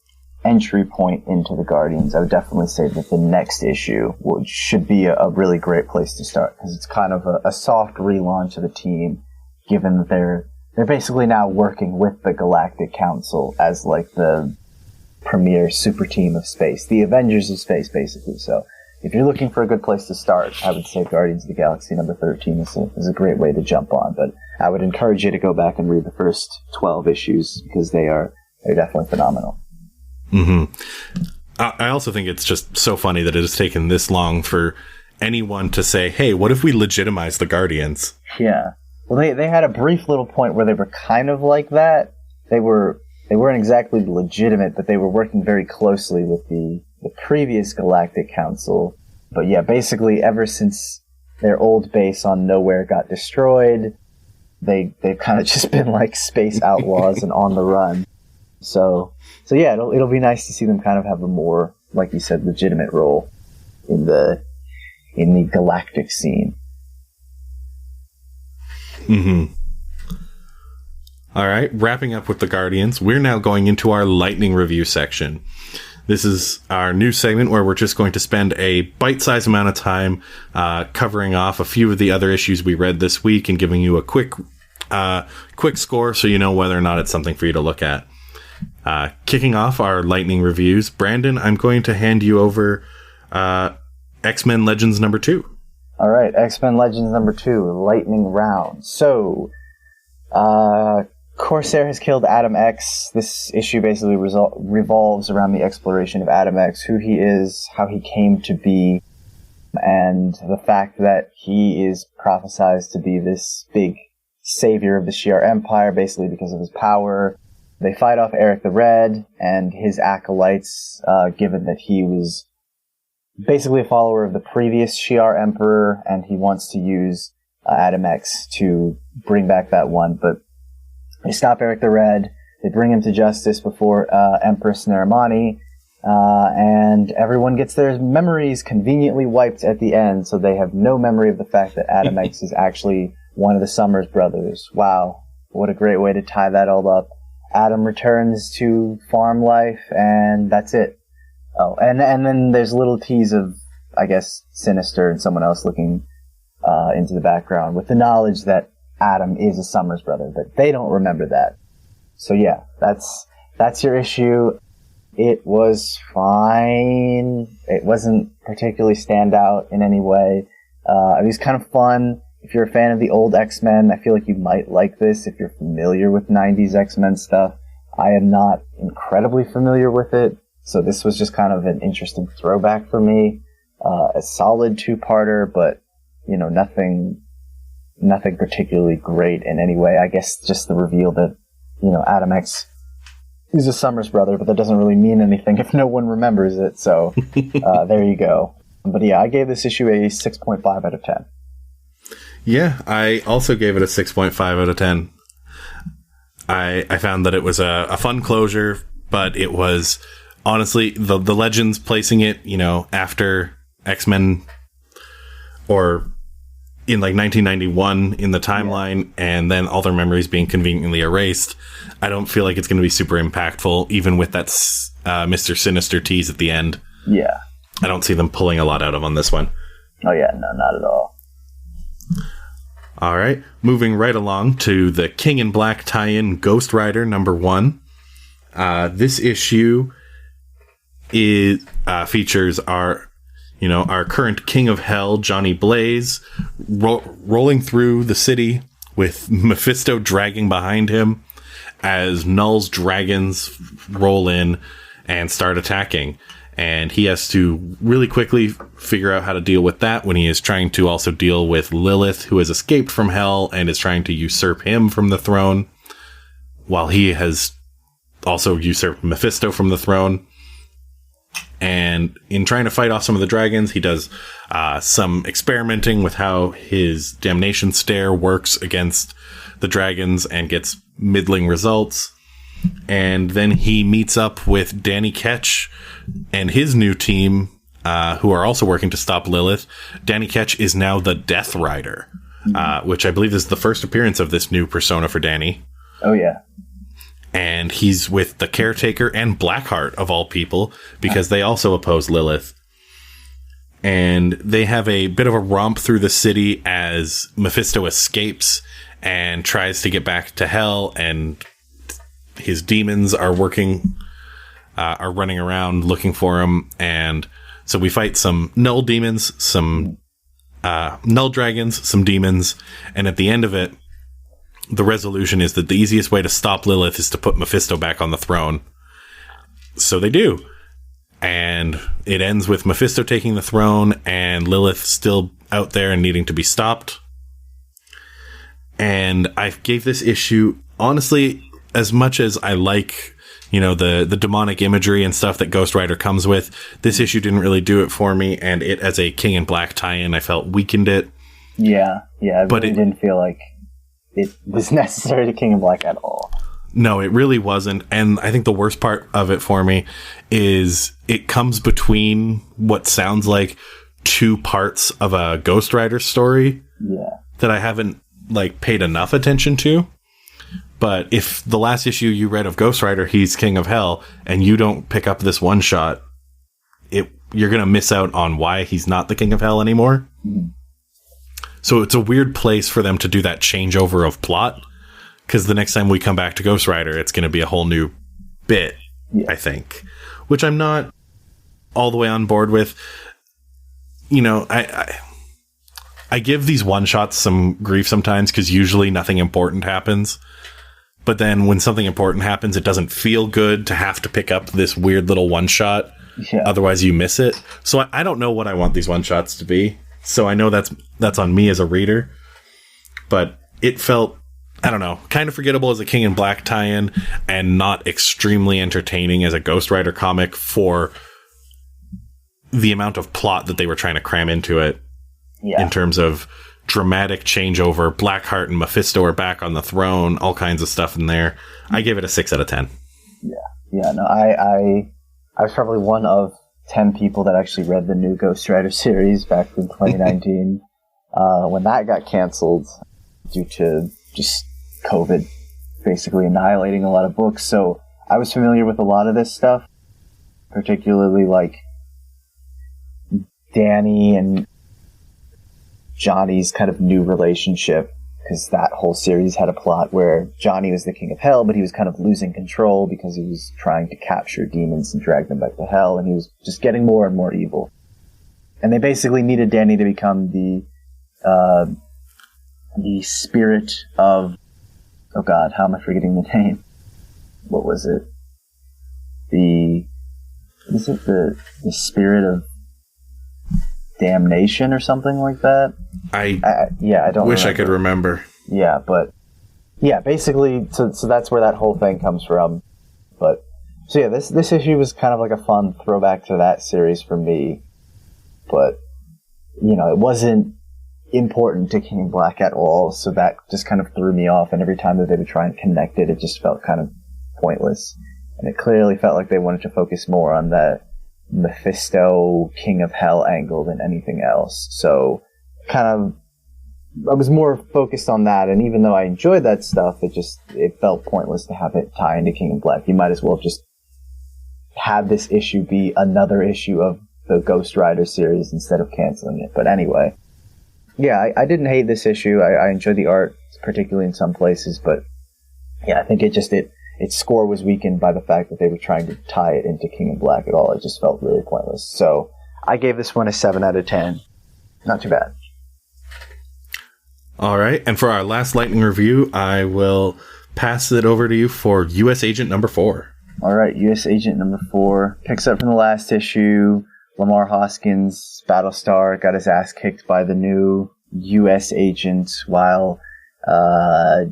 entry point into the Guardians, I would definitely say that the next issue should be a really great place to start, because it's kind of a soft relaunch of the team, given that they're basically now working with the Galactic Council as like the premier super team of space, the Avengers of space, basically. So if you're looking for a good place to start, I would say Guardians of the Galaxy number 13 is a great way to jump on. But I would encourage you to go back and read the first 12 issues, because they're definitely phenomenal. Mm-hmm. I also think it's just so funny that it has taken this long for anyone to say, hey, what if we legitimize the Guardians? Yeah. Well, they had a brief little point where they were kind of like that. They weren't exactly legitimate, but they were working very closely with the previous Galactic Council. But yeah, basically ever since their old base on Nowhere got destroyed, they've kind of just been like space outlaws and on the run. So yeah, it'll be nice to see them kind of have a more, like you said, legitimate role in the galactic scene. Mm-hmm. All right, wrapping up with the Guardians, we're now going into our lightning review section. This is our new segment where we're just going to spend a bite-sized amount of time covering off a few of the other issues we read this week and giving you a quick score so you know whether or not it's something for you to look at. Kicking off our lightning reviews, Brandon, I'm going to hand you over X-Men Legends number 2. All right, X-Men Legends number 2, lightning round. So, Corsair has killed Adam X. This issue basically revolves around the exploration of Adam X, who he is, how he came to be, and the fact that he is prophesized to be this big savior of the Shi'ar Empire, basically because of his power. They fight off Eric the Red and his acolytes, given that he was basically a follower of the previous Shi'ar Emperor, and he wants to use Adam X to bring back that one. But they stop Eric the Red, they bring him to justice before Empress Naramani, and everyone gets their memories conveniently wiped at the end, so they have no memory of the fact that Adam X is actually one of the Summers brothers. Wow, what a great way to tie that all up. Adam returns to farm life, and that's it. Oh, and then there's a little tease of, I guess, Sinister and someone else looking into the background with the knowledge that Adam is a Summers brother, but they don't remember that. So yeah, that's your issue. It was fine. It wasn't particularly stand out in any way. It was kind of fun. If you're a fan of the old X-Men, I feel like you might like this if you're familiar with 90s X-Men stuff. I am not incredibly familiar with it, so this was just kind of an interesting throwback for me. A solid two-parter, but, you know, nothing particularly great in any way. I guess just the reveal that, you know, Adam X is a Summers brother, but that doesn't really mean anything if no one remembers it, so there you go. But yeah, I gave this issue a 6.5 out of 10. Yeah, I also gave it a 6.5 out of 10. I found that it was a fun closure, but it was honestly the Legends placing it, you know, after X-Men or in like 1991 in the timeline, and then all their memories being conveniently erased. I don't feel like it's going to be super impactful, even with that Mr. Sinister tease at the end. Yeah. I don't see them pulling a lot out of on this one. Oh yeah, no, not at all. All right, moving right along to the King in Black tie-in Ghost Rider number 1. This issue features our current King of Hell, Johnny Blaze, rolling through the city with Mephisto dragging behind him as Null's dragons roll in and start attacking. And he has to really quickly figure out how to deal with that when he is trying to also deal with Lilith, who has escaped from hell and is trying to usurp him from the throne, while he has also usurped Mephisto from the throne. And in trying to fight off some of the dragons, he does some experimenting with how his damnation stare works against the dragons and gets middling results. And then he meets up with Danny Ketch and his new team, who are also working to stop Lilith. Danny Ketch is now the Death Rider, which I believe is the first appearance of this new persona for Danny. Oh, yeah. And he's with the Caretaker and Blackheart, of all people, because they also oppose Lilith. And they have a bit of a romp through the city as Mephisto escapes and tries to get back to hell, and his demons are running around looking for him. And so we fight some null demons, some null dragons, some demons, and at the end of it, the resolution is that the easiest way to stop Lilith is to put Mephisto back on the throne. So they do. And it ends with Mephisto taking the throne and Lilith still out there and needing to be stopped. And I gave this issue, honestly, as much as I like, the demonic imagery and stuff that Ghost Rider comes with, this issue didn't really do it for me. And it, as a King in Black tie-in, I felt weakened it. Yeah. I really didn't feel like it was necessary to King in Black at all. No, it really wasn't. And I think the worst part of it for me is it comes between what sounds like two parts of a Ghost Rider story that I haven't paid enough attention to. But if the last issue you read of Ghost Rider, he's King of Hell, and you don't pick up this one shot, you're going to miss out on why he's not the King of Hell anymore. Mm-hmm. So it's a weird place for them to do that changeover of plot, because the next time we come back to Ghost Rider, it's going to be a whole new bit, I think, which I'm not all the way on board with. I give these one-shots some grief sometimes because usually nothing important happens. But then when something important happens, it doesn't feel good to have to pick up this weird little one-shot. Yeah. Otherwise, you miss it. So I don't know what I want these one-shots to be. So I know that's on me as a reader, but it felt, I don't know, kind of forgettable as a King in Black tie-in and not extremely entertaining as a Ghost Rider comic for the amount of plot that they were trying to cram into it in terms of dramatic changeover. Blackheart and Mephisto are back on the throne, all kinds of stuff in there. I gave it a 6 out of 10. Yeah, no, I was probably one of 10 people that actually read the new Ghost Rider series back in 2019 when that got canceled due to just COVID basically annihilating a lot of books. So I was familiar with a lot of this stuff, particularly Danny and Johnny's kind of new relationship, because that whole series had a plot where Johnny was the King of Hell, but he was kind of losing control because he was trying to capture demons and drag them back to hell, and he was just getting more and more evil. And they basically needed Danny to become the spirit of... Oh god, how am I forgetting the name? What was it? The spirit of damnation or something like that? I don't wish I could remember. Yeah, but yeah, basically, so that's where that whole thing comes from. But so yeah, this issue was kind of like a fun throwback to that series for me. But it wasn't important to King in Black at all, so that just kind of threw me off. And every time that they would try and connect it, it just felt kind of pointless. And it clearly felt like they wanted to focus more on that Mephisto King of Hell angle than anything else. So I was more focused on that, and even though I enjoyed that stuff, it felt pointless to have it tie into King in Black. You might as well just have this issue be another issue of the Ghost Rider series instead of canceling it. But anyway, yeah, I didn't hate this issue. I enjoyed the art, particularly in some places, but yeah, I think its score was weakened by the fact that they were trying to tie it into King in Black at all. It just felt really pointless. So I gave this one a 7 out of 10. Not too bad. All right, and for our last lightning review, I will pass it over to you for U.S. Agent number 4. All right, U.S. Agent number 4 picks up from the last issue. Lamar Hoskins, Battlestar, got his ass kicked by the new U.S. agent, while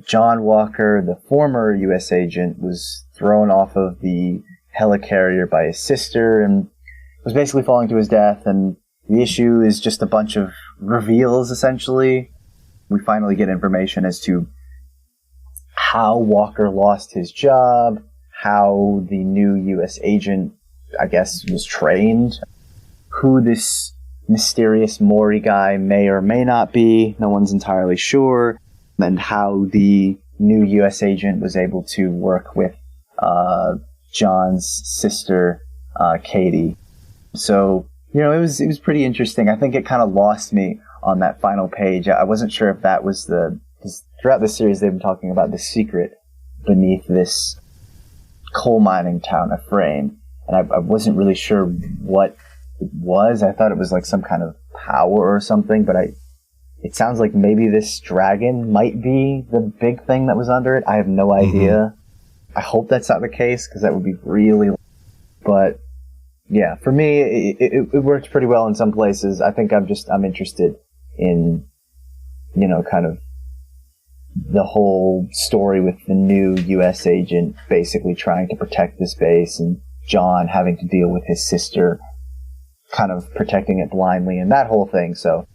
John Walker, the former U.S. agent, was thrown off of the helicarrier by his sister and was basically falling to his death. And the issue is just a bunch of reveals, essentially. We finally get information as to how Walker lost his job, how the new U.S. agent, I guess, was trained, who this mysterious Maury guy may or may not be, no one's entirely sure, and how the new U.S. agent was able to work with John's sister, Katie. So, it was pretty interesting. I think it kind of lost me on that final page. I wasn't sure if that was because throughout the series they've been talking about the secret beneath this coal mining town of Frame, and I wasn't really sure what it was. I thought it was like some kind of power or something, but it sounds like maybe this dragon might be the big thing that was under it. I have no idea. Mm-hmm. I hope that's not the case, because that would be really... But yeah, for me, it worked pretty well in some places. I think I'm interested in, kind of the whole story with the new U.S. agent basically trying to protect this base, and John having to deal with his sister kind of protecting it blindly, and that whole thing. So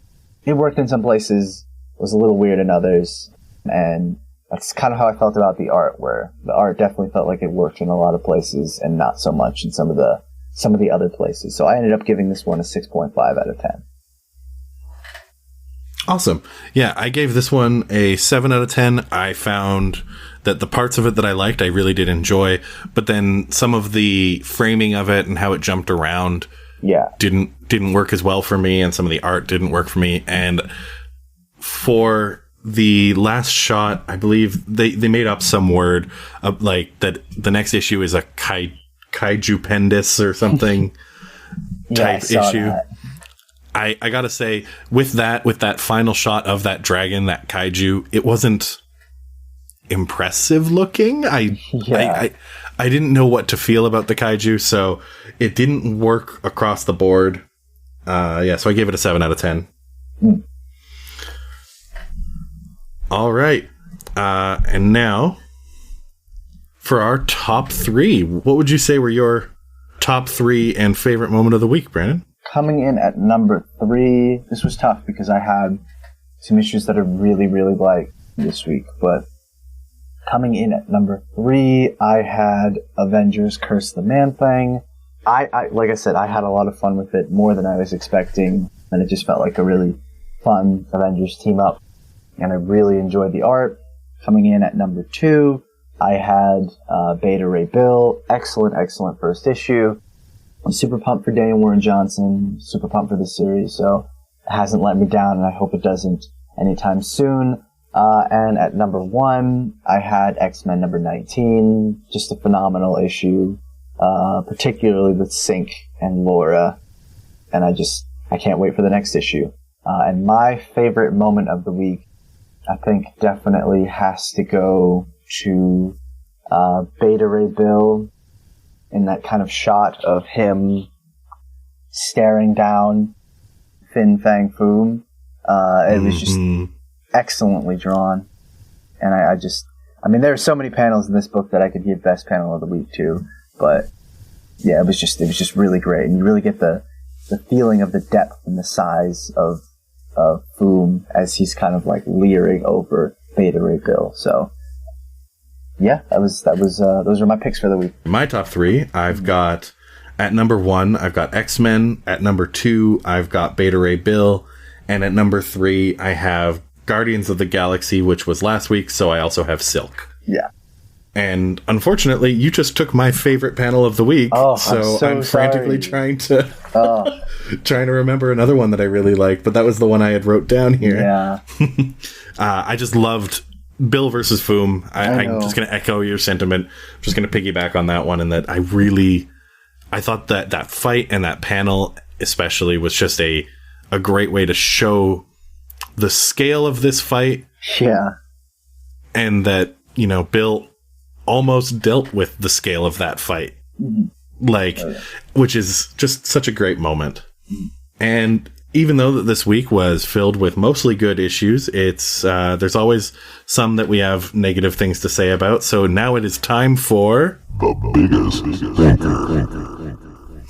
it worked in some places, was a little weird in others, and that's kind of how I felt about the art, where the art definitely felt like it worked in a lot of places and not so much in some of the other places. So I ended up giving this one a 6.5 out of 10. Awesome. Yeah, I gave this one a 7 out of 10. I found that the parts of it that I liked, I really did enjoy, but then some of the framing of it and how it jumped around didn't work as well for me, and some of the art didn't work for me. And for the last shot, I believe they made up some word of like that the next issue is a kaiju-pendus or something type issue. That. I gotta say, with that final shot of that dragon, that kaiju, it wasn't impressive looking. I didn't know what to feel about the kaiju, so it didn't work across the board. So I gave it a 7 out of 10. Mm. All right. And now, for our top 3, what would you say were your top 3 and favorite moment of the week, Brandon? Coming in at number 3, this was tough because I had some issues that I really, really liked this week. But coming in at number 3, I had Avengers Curse the Man-Thing. I like I said, I had a lot of fun with it, more than I was expecting, and it just felt like a really fun Avengers team-up, and I really enjoyed the art. Coming in at number 2, I had Beta Ray Bill. Excellent first issue. I'm super pumped for Daniel Warren Johnson, super pumped for this series, so it hasn't let me down, and I hope it doesn't anytime soon. And at number 1, I had X-Men number 19, just a phenomenal issue, particularly with Sync and Laura, and I can't wait for the next issue. And my favorite moment of the week, I think, definitely has to go to Beta Ray Bill, in that kind of shot of him staring down Fin Fang Foom. It was just excellently drawn. And I mean, there are so many panels in this book that I could give best panel of the week to, but yeah, it was just really great. And you really get the feeling of the depth and the size of Foom as he's kind of like leering over Beta Ray Bill. So yeah, those are my picks for the week. My top 3, I've got, at number 1, I've got X-Men. At number 2, I've got Beta Ray Bill. And at number 3, I have Guardians of the Galaxy, which was last week, so I also have Silk. Yeah. And unfortunately, you just took my favorite panel of the week. Oh, so I'm frantically trying to remember another one that I really liked, but that was the one I had wrote down here. Yeah. I just loved Bill versus Foom. I'm just going to echo your sentiment. I'm just going to piggyback on that one, and that I thought that fight and that panel especially was just a great way to show the scale of this fight. Yeah. And that, Bill almost dealt with the scale of that fight. Like, which is just such a great moment. And even though that this week was filled with mostly good issues, it's there's always some that we have negative things to say about. So now it is time for the biggest stinker.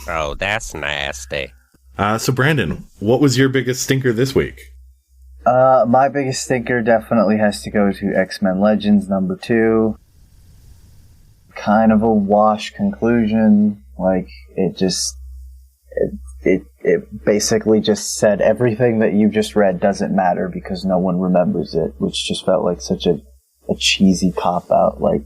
Oh, that's nasty. So Brandon, what was your biggest stinker this week? My biggest stinker definitely has to go to X-Men Legends #2. Kind of a wash conclusion. Like, it basically just said everything that you just read doesn't matter because no one remembers it, which just felt like such a cheesy cop-out. Like,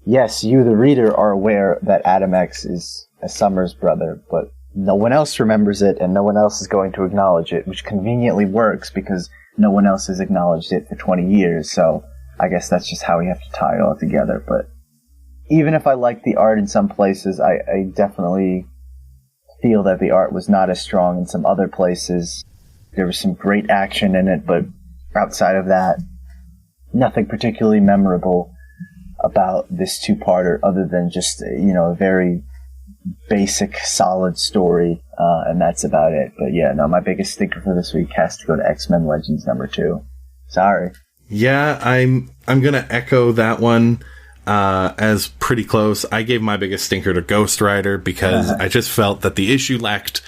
yes, you, the reader, are aware that Adam X is a Summers brother, but no one else remembers it, and no one else is going to acknowledge it, which conveniently works because no one else has acknowledged it for 20 years, so I guess that's just how we have to tie it all together. But even if I like the art in some places, I definitely feel that the art was not as strong in some other places. There was some great action in it, but outside of that, nothing particularly memorable about this two-parter other than just, a very basic, solid story, and that's about it. But yeah, no, my biggest stinker for this week has to go to X-Men Legends #2. Sorry. Yeah, I'm gonna echo that one as pretty close. I gave my biggest stinker to Ghost Rider because I just felt that the issue lacked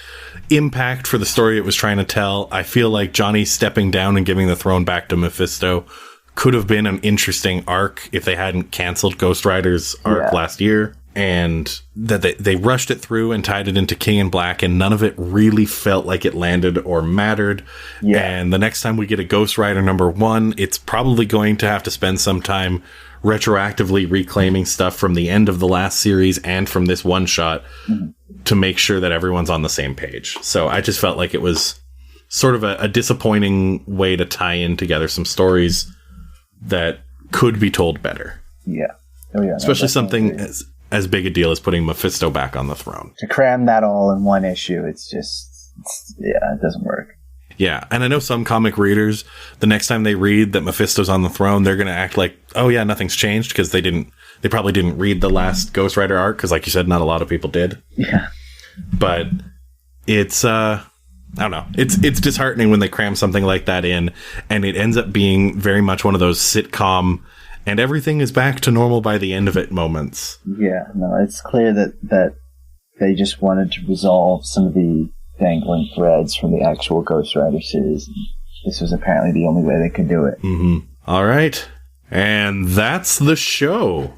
impact for the story it was trying to tell. I feel like Johnny stepping down and giving the throne back to Mephisto could have been an interesting arc if they hadn't canceled Ghost Rider's arc last year. And that they rushed it through and tied it into King in Black, and none of it really felt like it landed or mattered. Yeah. And the next time we get a Ghost Rider #1, it's probably going to have to spend some time retroactively reclaiming stuff from the end of the last series and from this one shot to make sure that everyone's on the same page. So I just felt like it was sort of a disappointing way to tie in together some stories that could be told better. Yeah. Oh, yeah. Especially something as big a deal as putting Mephisto back on the throne. To cram that all in one issue, it doesn't work. Yeah, and I know some comic readers, the next time they read that Mephisto's on the throne, they're going to act like, oh yeah, nothing's changed, because they probably didn't read the last Ghost Rider arc, because like you said, not a lot of people did. Yeah. But it's, I don't know, it's disheartening when they cram something like that in, and it ends up being very much one of those sitcom, and everything is back to normal by the end of it moments. Yeah, no, it's clear that they just wanted to resolve some of the dangling threads from the actual Ghost Rider series. This was apparently the only way they could do it. Mm-hmm. All right. And that's the show.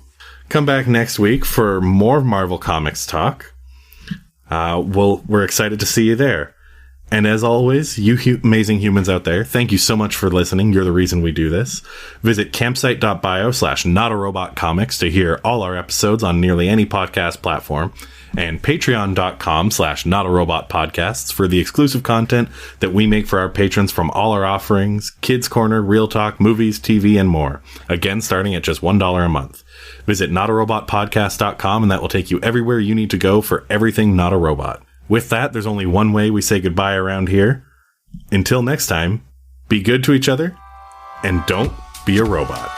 Come back next week for more Marvel Comics talk. We're excited to see you there. And as always, you amazing humans out there, thank you so much for listening. You're the reason we do this. Visit campsite.bio/notarobotcomics to hear all our episodes on nearly any podcast platform, and patreon.com/notarobotpodcasts for the exclusive content that we make for our patrons from all our offerings, Kids Corner, Real Talk, movies, TV, and more. Again, starting at just $1 a month. Visit notarobotpodcast.com, and that will take you everywhere you need to go for everything Not a Robot. With that, there's only one way we say goodbye around here. Until next time, be good to each other, and don't be a robot.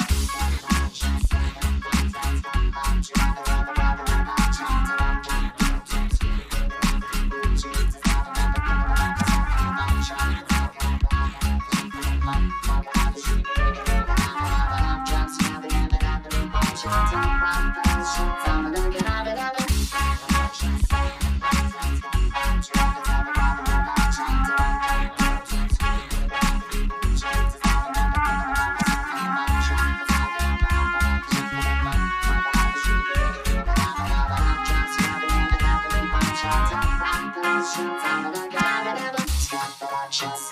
Productions.